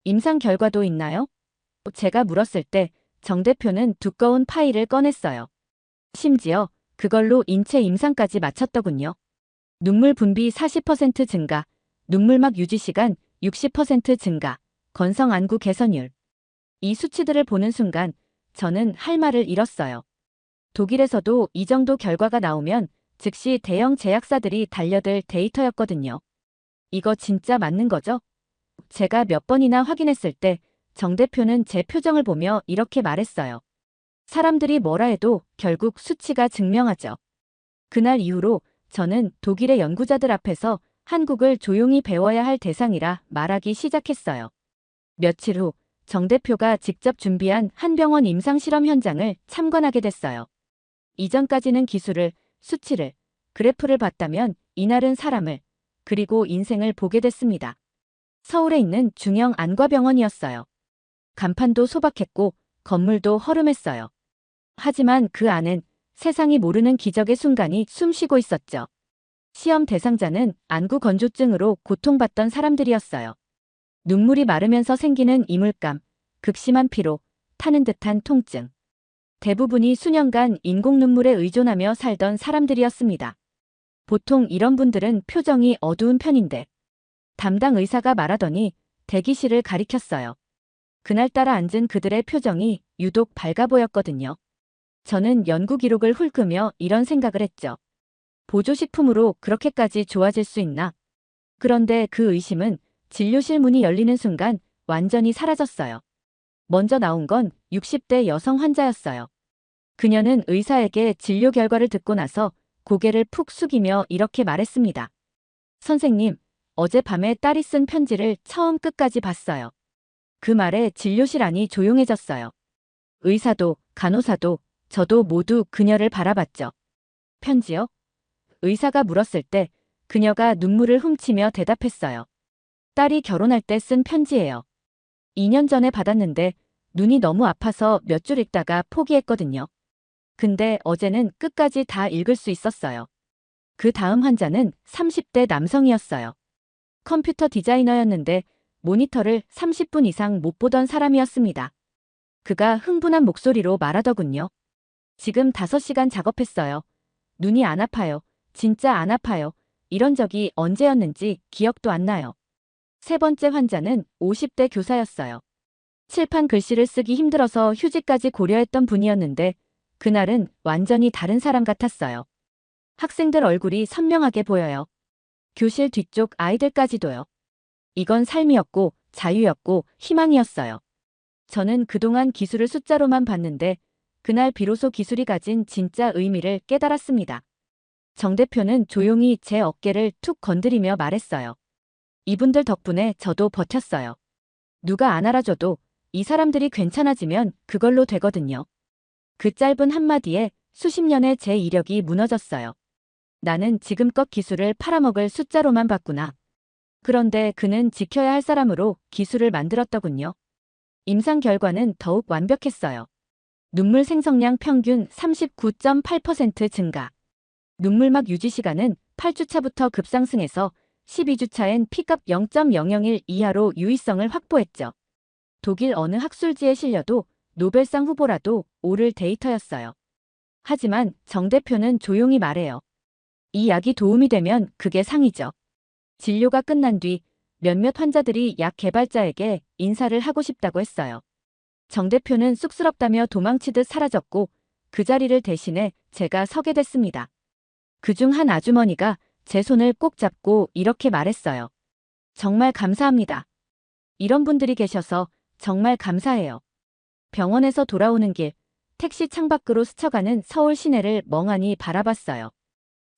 임상 결과도 있나요? 제가 물었을 때 정 대표는 두꺼운 파일을 꺼냈어요. 심지어 그걸로 인체 임상까지 마쳤더군요. 눈물 분비 40% 증가, 눈물막 유지 시간 60% 증가, 건성 안구 개선율. 이 수치들을 보는 순간 저는 할 말을 잃었어요. 독일에서도 이 정도 결과가 나오면 즉시 대형 제약사들이 달려들 데이터였거든요. 이거 진짜 맞는 거죠? 제가 몇 번이나 확인했을 때 정 대표는 제 표정을 보며 이렇게 말했어요. 사람들이 뭐라 해도 결국 수치가 증명하죠. 그날 이후로 저는 독일의 연구자들 앞에서 한국을 조용히 배워야 할 대상이라 말하기 시작했어요. 며칠 후 정 대표가 직접 준비한 한 병원 임상실험 현장을 참관하게 됐어요. 이전까지는 기술을, 수치를, 그래프를 봤다면 이날은 사람을, 그리고 인생을 보게 됐습니다. 서울에 있는 중형 안과병원이었어요. 간판도 소박했고 건물도 허름했어요. 하지만 그 안엔 세상이 모르는 기적의 순간이 숨쉬고 있었죠. 시험 대상자는 안구 건조증으로 고통받던 사람들이었어요. 눈물이 마르면서 생기는 이물감, 극심한 피로, 타는 듯한 통증. 대부분이 수년간 인공 눈물에 의존하며 살던 사람들이었습니다. 보통 이런 분들은 표정이 어두운 편인데 담당 의사가 말하더니 대기실을 가리켰어요. 그날따라 앉은 그들의 표정이 유독 밝아 보였거든요. 저는 연구 기록을 훑으며 이런 생각을 했죠. 보조식품으로 그렇게까지 좋아질 수 있나? 그런데 그 의심은 진료실 문이 열리는 순간 완전히 사라졌어요. 먼저 나온 건 60대 여성 환자였어요. 그녀는 의사에게 진료 결과를 듣고 나서 고개를 푹 숙이며 이렇게 말했습니다. 선생님, 어젯밤에 딸이 쓴 편지를 처음 끝까지 봤어요. 그 말에 진료실 안이 조용해졌어요. 의사도, 간호사도, 저도 모두 그녀를 바라봤죠. 편지요? 의사가 물었을 때 그녀가 눈물을 훔치며 대답했어요. 딸이 결혼할 때 쓴 편지예요. 2년 전에 받았는데 눈이 너무 아파서 몇 줄 읽다가 포기했거든요. 근데 어제는 끝까지 다 읽을 수 있었어요. 그 다음 환자는 30대 남성이었어요. 컴퓨터 디자이너였는데 모니터를 30분 이상 못 보던 사람이었습니다. 그가 흥분한 목소리로 말하더군요. 지금 5시간 작업했어요. 눈이 안 아파요. 진짜 안 아파요. 이런 적이 언제였는지 기억도 안 나요. 세 번째 환자는 50대 교사였어요. 칠판 글씨를 쓰기 힘들어서 휴직까지 고려했던 분이었는데 그날은 완전히 다른 사람 같았어요. 학생들 얼굴이 선명하게 보여요. 교실 뒤쪽 아이들까지도요. 이건 삶이었고 자유였고 희망이었어요. 저는 그동안 기술을 숫자로만 봤는데 그날 비로소 기술이 가진 진짜 의미를 깨달았습니다. 정 대표는 조용히 제 어깨를 툭 건드리며 말했어요. 이분들 덕분에 저도 버텼어요. 누가 안 알아줘도 이 사람들이 괜찮아지면 그걸로 되거든요. 그 짧은 한마디에 수십 년의 제 이력이 무너졌어요. 나는 지금껏 기술을 팔아먹을 숫자로만 봤구나. 그런데 그는 지켜야 할 사람으로 기술을 만들었더군요. 임상 결과는 더욱 완벽했어요. 눈물 생성량 평균 39.8% 증가. 눈물막 유지 시간은 8주차부터 급상승해서 12주차엔 P값 0.001 이하로 유의성을 확보했죠. 독일 어느 학술지에 실려도 노벨상 후보라도 오를 데이터였어요. 하지만 정 대표는 조용히 말해요. 이 약이 도움이 되면 그게 상이죠. 진료가 끝난 뒤 몇몇 환자들이 약 개발자에게 인사를 하고 싶다고 했어요. 정 대표는 쑥스럽다며 도망치듯 사라졌고 그 자리를 대신해 제가 서게 됐습니다. 그중 한 아주머니가 제 손을 꼭 잡고 이렇게 말했어요. 정말 감사합니다. 이런 분들이 계셔서 정말 감사해요. 병원에서 돌아오는 길, 택시 창밖으로 스쳐가는 서울 시내를 멍하니 바라봤어요.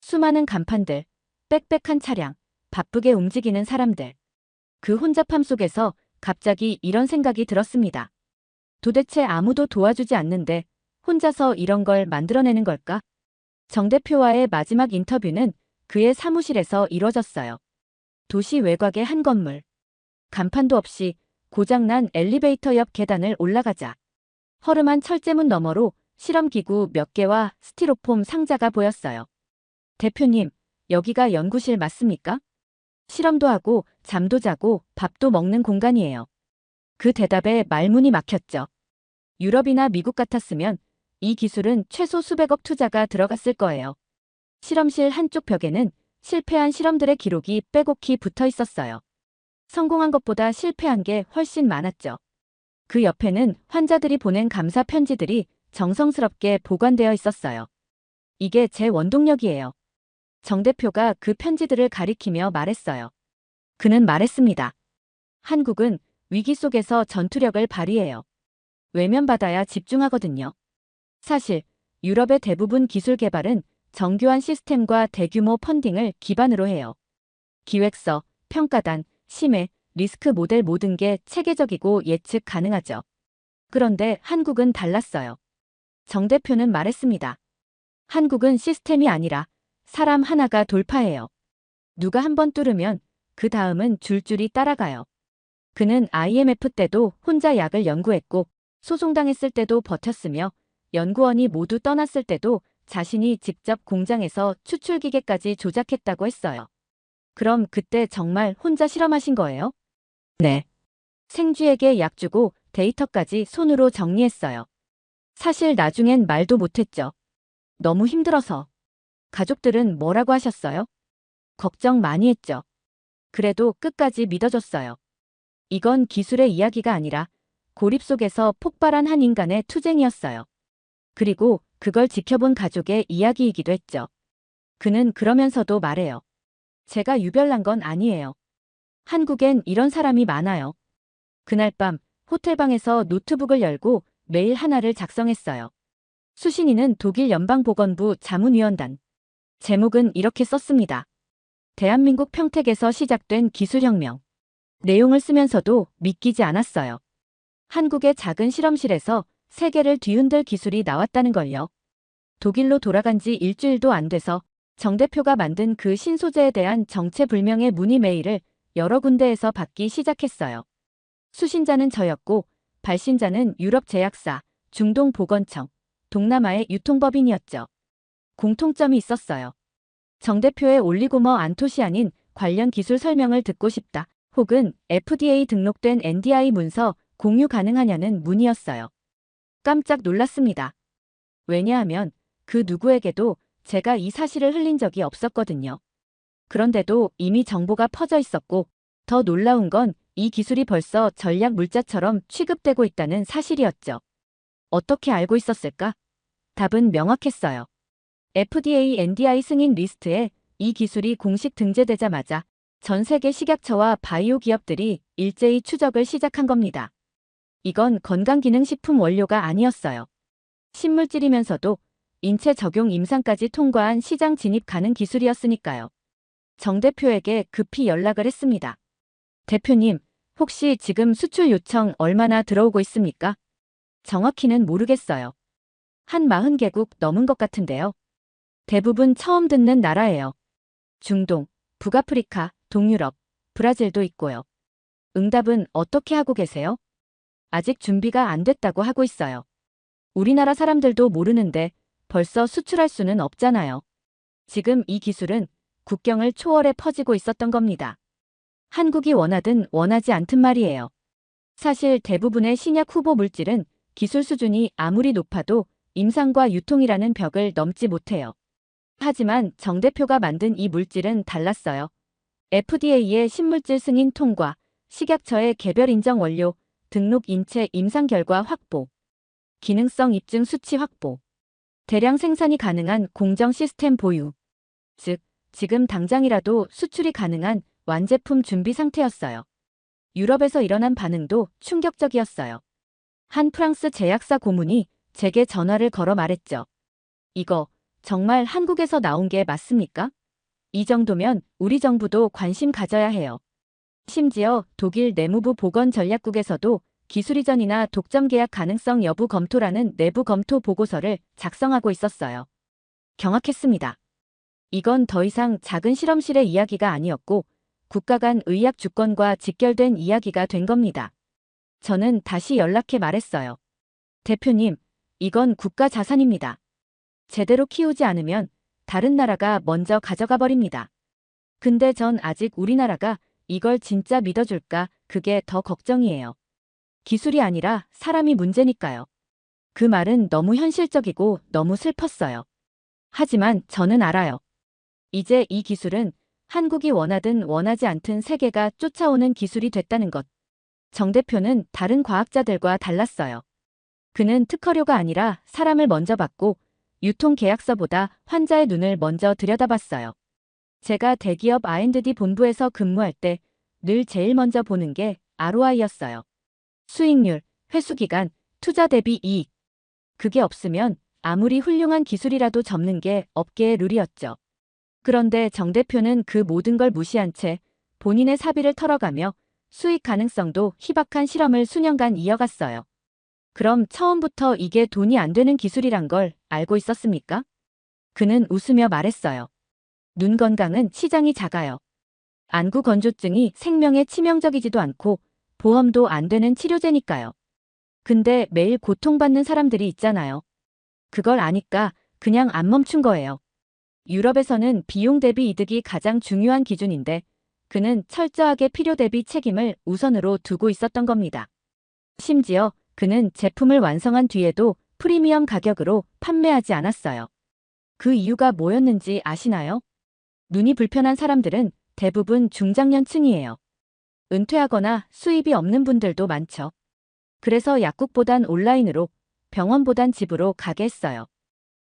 수많은 간판들, 빽빽한 차량, 바쁘게 움직이는 사람들. 그 혼잡함 속에서 갑자기 이런 생각이 들었습니다. 도대체 아무도 도와주지 않는데 혼자서 이런 걸 만들어내는 걸까? 정 대표와의 마지막 인터뷰는 그의 사무실에서 이뤄졌어요. 도시 외곽의 한 건물. 간판도 없이 고장난 엘리베이터 옆 계단을 올라가자. 허름한 철제문 너머로 실험기구 몇 개와 스티로폼 상자가 보였어요. 대표님, 여기가 연구실 맞습니까? 실험도 하고 잠도 자고 밥도 먹는 공간이에요. 그 대답에 말문이 막혔죠. 유럽이나 미국 같았으면 이 기술은 최소 수백억 투자가 들어갔을 거예요. 실험실 한쪽 벽에는 실패한 실험들의 기록이 빼곡히 붙어 있었어요. 성공한 것보다 실패한 게 훨씬 많았죠. 그 옆에는 환자들이 보낸 감사 편지들이 정성스럽게 보관되어 있었어요. 이게 제 원동력이에요. 정 대표가 그 편지들을 가리키며 말했어요. 그는 말했습니다. 한국은 위기 속에서 전투력을 발휘해요. 외면받아야 집중하거든요. 사실 유럽의 대부분 기술 개발은 정교한 시스템과 대규모 펀딩을 기반으로 해요. 기획서, 평가단, 심해, 리스크 모델 모든 게 체계적이고 예측 가능하죠. 그런데 한국은 달랐어요. 정 대표는 말했습니다. 한국은 시스템이 아니라 사람 하나가 돌파해요. 누가 한번 뚫으면 그 다음은 줄줄이 따라가요. 그는 IMF 때도 혼자 약을 연구했고 소송당했을 때도 버텼으며 연구원이 모두 떠났을 때도 자신이 직접 공장에서 추출기계까지 조작했다고 했어요. 그럼 그때 정말 혼자 실험하신 거예요? 네. 생쥐에게 약 주고 데이터까지 손으로 정리했어요. 사실 나중엔 말도 못했죠. 너무 힘들어서. 가족들은 뭐라고 하셨어요? 걱정 많이 했죠. 그래도 끝까지 믿어줬어요. 이건 기술의 이야기가 아니라 고립 속에서 폭발한 한 인간의 투쟁이었어요. 그리고 그걸 지켜본 가족의 이야기이기도 했죠. 그는 그러면서도 말해요. 제가 유별난 건 아니에요. 한국엔 이런 사람이 많아요. 그날 밤 호텔방에서 노트북을 열고 메일 하나를 작성했어요. 수신이는 독일 연방보건부 자문위원단. 제목은 이렇게 썼습니다. 대한민국 평택에서 시작된 기술혁명. 내용을 쓰면서도 믿기지 않았어요. 한국의 작은 실험실에서 세계를 뒤흔들 기술이 나왔다는 걸요. 독일로 돌아간 지 일주일도 안 돼서 정 대표가 만든 그 신소재에 대한 정체불명의 문의 메일을 여러 군데에서 받기 시작했어요. 수신자는 저였고 발신자는 유럽 제약사, 중동 보건청, 동남아의 유통법인이었죠. 공통점이 있었어요. 정 대표의 올리고머 안토시아닌 관련 기술 설명을 듣고 싶다. 혹은 FDA 등록된 NDI 문서 공유 가능하냐는 문의였어요. 깜짝 놀랐습니다. 왜냐하면 그 누구에게도 제가 이 사실을 흘린 적이 없었거든요. 그런데도 이미 정보가 퍼져 있었고 더 놀라운 건 이 기술이 벌써 전략 물자처럼 취급되고 있다는 사실이었죠. 어떻게 알고 있었을까? 답은 명확했어요. FDA NDI 승인 리스트에 이 기술이 공식 등재되자마자 전 세계 식약처와 바이오 기업들이 일제히 추적을 시작한 겁니다. 이건 건강기능식품 원료가 아니었어요. 신물질이면서도 인체 적용 임상까지 통과한 시장 진입 가능 기술이었으니까요. 정 대표에게 급히 연락을 했습니다. 대표님, 혹시 지금 수출 요청 얼마나 들어오고 있습니까? 정확히는 모르겠어요. 한 40개국 넘은 것 같은데요. 대부분 처음 듣는 나라예요. 중동, 북아프리카, 동유럽, 브라질도 있고요. 응답은 어떻게 하고 계세요? 아직 준비가 안 됐다고 하고 있어요. 우리나라 사람들도 모르는데 벌써 수출할 수는 없잖아요. 지금 이 기술은 국경을 초월해 퍼지고 있었던 겁니다. 한국이 원하든 원하지 않든 말이에요. 사실 대부분의 신약 후보 물질은 기술 수준이 아무리 높아도 임상과 유통이라는 벽을 넘지 못해요. 하지만 정 대표가 만든 이 물질은 달랐어요. FDA의 신물질 승인 통과, 식약처의 개별 인정 원료, 등록 인체 임상 결과 확보, 기능성 입증 수치 확보, 대량 생산이 가능한 공정 시스템 보유. 즉, 지금 당장이라도 수출이 가능한 완제품 준비 상태였어요. 유럽에서 일어난 반응도 충격적이었어요. 한 프랑스 제약사 고문이 제게 전화를 걸어 말했죠. 이거 정말 한국에서 나온 게 맞습니까? 이 정도면 우리 정부도 관심 가져야 해요. 심지어 독일 내무부 보건전략국에서도 기술 이전이나 독점 계약 가능성 여부 검토라는 내부 검토 보고서를 작성하고 있었어요. 경악했습니다. 이건 더 이상 작은 실험실의 이야기가 아니었고 국가 간 의약 주권과 직결된 이야기가 된 겁니다. 저는 다시 연락해 말했어요. 대표님, 이건 국가 자산입니다. 제대로 키우지 않으면 다른 나라가 먼저 가져가 버립니다. 근데 전 아직 우리나라가 이걸 진짜 믿어줄까 그게 더 걱정이에요. 기술이 아니라 사람이 문제니까요. 그 말은 너무 현실적이고 너무 슬펐어요. 하지만 저는 알아요. 이제 이 기술은 한국이 원하든 원하지 않든 세계가 쫓아오는 기술이 됐다는 것. 정 대표는 다른 과학자들과 달랐어요. 그는 특허료가 아니라 사람을 먼저 받고 유통계약서보다 환자의 눈을 먼저 들여다봤어요. 제가 대기업 R&D 본부에서 근무할 때 늘 제일 먼저 보는 게 ROI였어요. 수익률, 회수기간, 투자 대비 이익. 그게 없으면 아무리 훌륭한 기술이라도 접는 게 업계의 룰이었죠. 그런데 정 대표는 그 모든 걸 무시한 채 본인의 사비를 털어가며 수익 가능성도 희박한 실험을 수년간 이어갔어요. 그럼 처음부터 이게 돈이 안 되는 기술이란 걸 알고 있었습니까? 그는 웃으며 말했어요. 눈 건강은 시장이 작아요. 안구 건조증이 생명에 치명적이지도 않고 보험도 안 되는 치료제니까요. 근데 매일 고통받는 사람들이 있잖아요. 그걸 아니까 그냥 안 멈춘 거예요. 유럽에서는 비용 대비 이득이 가장 중요한 기준인데 그는 철저하게 필요 대비 책임을 우선으로 두고 있었던 겁니다. 심지어 그는 제품을 완성한 뒤에도 프리미엄 가격으로 판매하지 않았어요. 그 이유가 뭐였는지 아시나요? 눈이 불편한 사람들은 대부분 중장년층이에요. 은퇴하거나 수입이 없는 분들도 많죠. 그래서 약국보단 온라인으로, 병원보단 집으로 가게 했어요.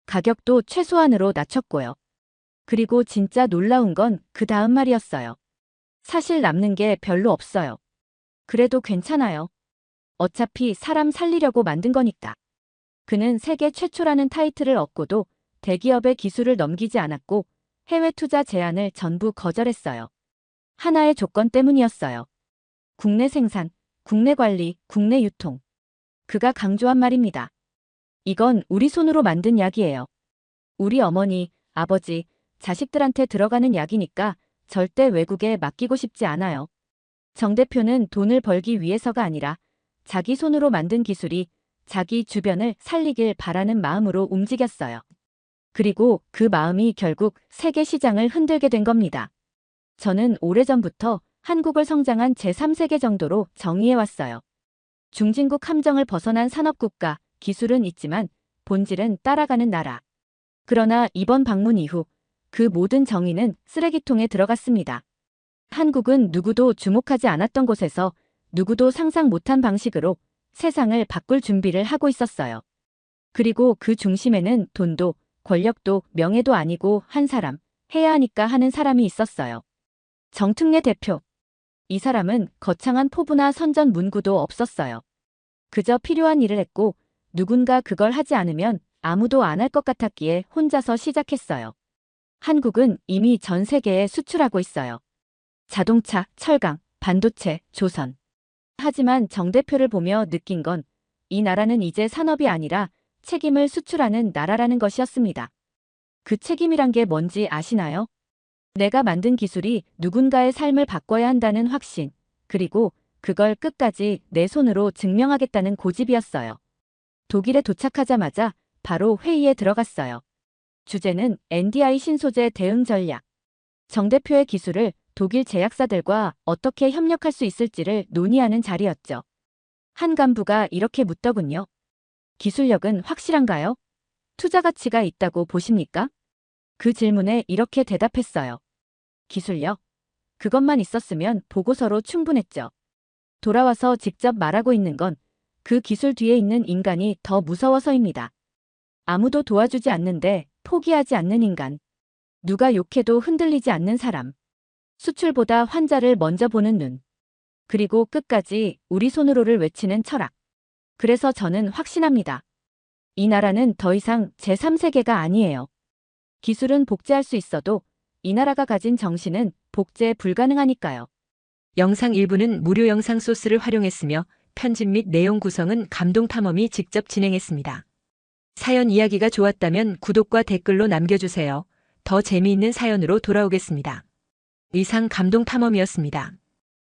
가격도 최소한으로 낮췄고요. 그리고 진짜 놀라운 건 그 다음 말이었어요. 사실 남는 게 별로 없어요. 그래도 괜찮아요. 어차피 사람 살리려고 만든 거니까. 그는 세계 최초라는 타이틀을 얻고도 대기업의 기술을 넘기지 않았고 해외 투자 제안을 전부 거절했어요. 하나의 조건 때문이었어요. 국내 생산, 국내 관리, 국내 유통. 그가 강조한 말입니다. 이건 우리 손으로 만든 약이에요. 우리 어머니, 아버지, 자식들한테 들어가는 약이니까 절대 외국에 맡기고 싶지 않아요. 정 대표는 돈을 벌기 위해서가 아니라 자기 손으로 만든 기술이 자기 주변을 살리길 바라는 마음으로 움직였어요. 그리고 그 마음이 결국 세계 시장을 흔들게 된 겁니다. 저는 오래전부터 한국을 성장한 제3세계 정도로 정의해왔어요. 중진국 함정을 벗어난 산업국가, 기술은 있지만 본질은 따라가는 나라. 그러나 이번 방문 이후 그 모든 정의는 쓰레기통에 들어갔습니다. 한국은 누구도 주목하지 않았던 곳에서 누구도 상상 못한 방식으로 세상을 바꿀 준비를 하고 있었어요. 그리고 그 중심에는 돈도, 권력도, 명예도 아니고 한 사람, 해야 하니까 하는 사람이 있었어요. 정특례 대표. 이 사람은 거창한 포부나 선전 문구도 없었어요. 그저 필요한 일을 했고 누군가 그걸 하지 않으면 아무도 안 할 것 같았기에 혼자서 시작했어요. 한국은 이미 전 세계에 수출하고 있어요. 자동차, 철강, 반도체, 조선. 하지만 정 대표를 보며 느낀 건 이 나라는 이제 산업이 아니라 책임을 수출하는 나라라는 것이었습니다. 그 책임이란 게 뭔지 아시나요? 내가 만든 기술이 누군가의 삶을 바꿔야 한다는 확신, 그리고 그걸 끝까지 내 손으로 증명하겠다는 고집이었어요. 독일에 도착하자마자 바로 회의에 들어갔어요. 주제는 NDI 신소재 대응 전략. 정 대표의 기술을 독일 제약사들과 어떻게 협력할 수 있을지를 논의하는 자리였죠. 한 간부가 이렇게 묻더군요. 기술력은 확실한가요? 투자 가치가 있다고 보십니까? 그 질문에 이렇게 대답했어요. 기술력? 그것만 있었으면 보고서로 충분했죠. 돌아와서 직접 말하고 있는 건 그 기술 뒤에 있는 인간이 더 무서워서입니다. 아무도 도와주지 않는데 포기하지 않는 인간. 누가 욕해도 흔들리지 않는 사람. 수출보다 환자를 먼저 보는 눈. 그리고 끝까지 우리 손으로를 외치는 철학. 그래서 저는 확신합니다. 이 나라는 더 이상 제3세계가 아니에요. 기술은 복제할 수 있어도 이 나라가 가진 정신은 복제 불가능하니까요. 영상 일부는 무료 영상 소스를 활용했으며 편집 및 내용 구성은 감동탐험이 직접 진행했습니다. 사연 이야기가 좋았다면 구독과 댓글로 남겨주세요. 더 재미있는 사연으로 돌아오겠습니다. 이상 감동탐험이었습니다.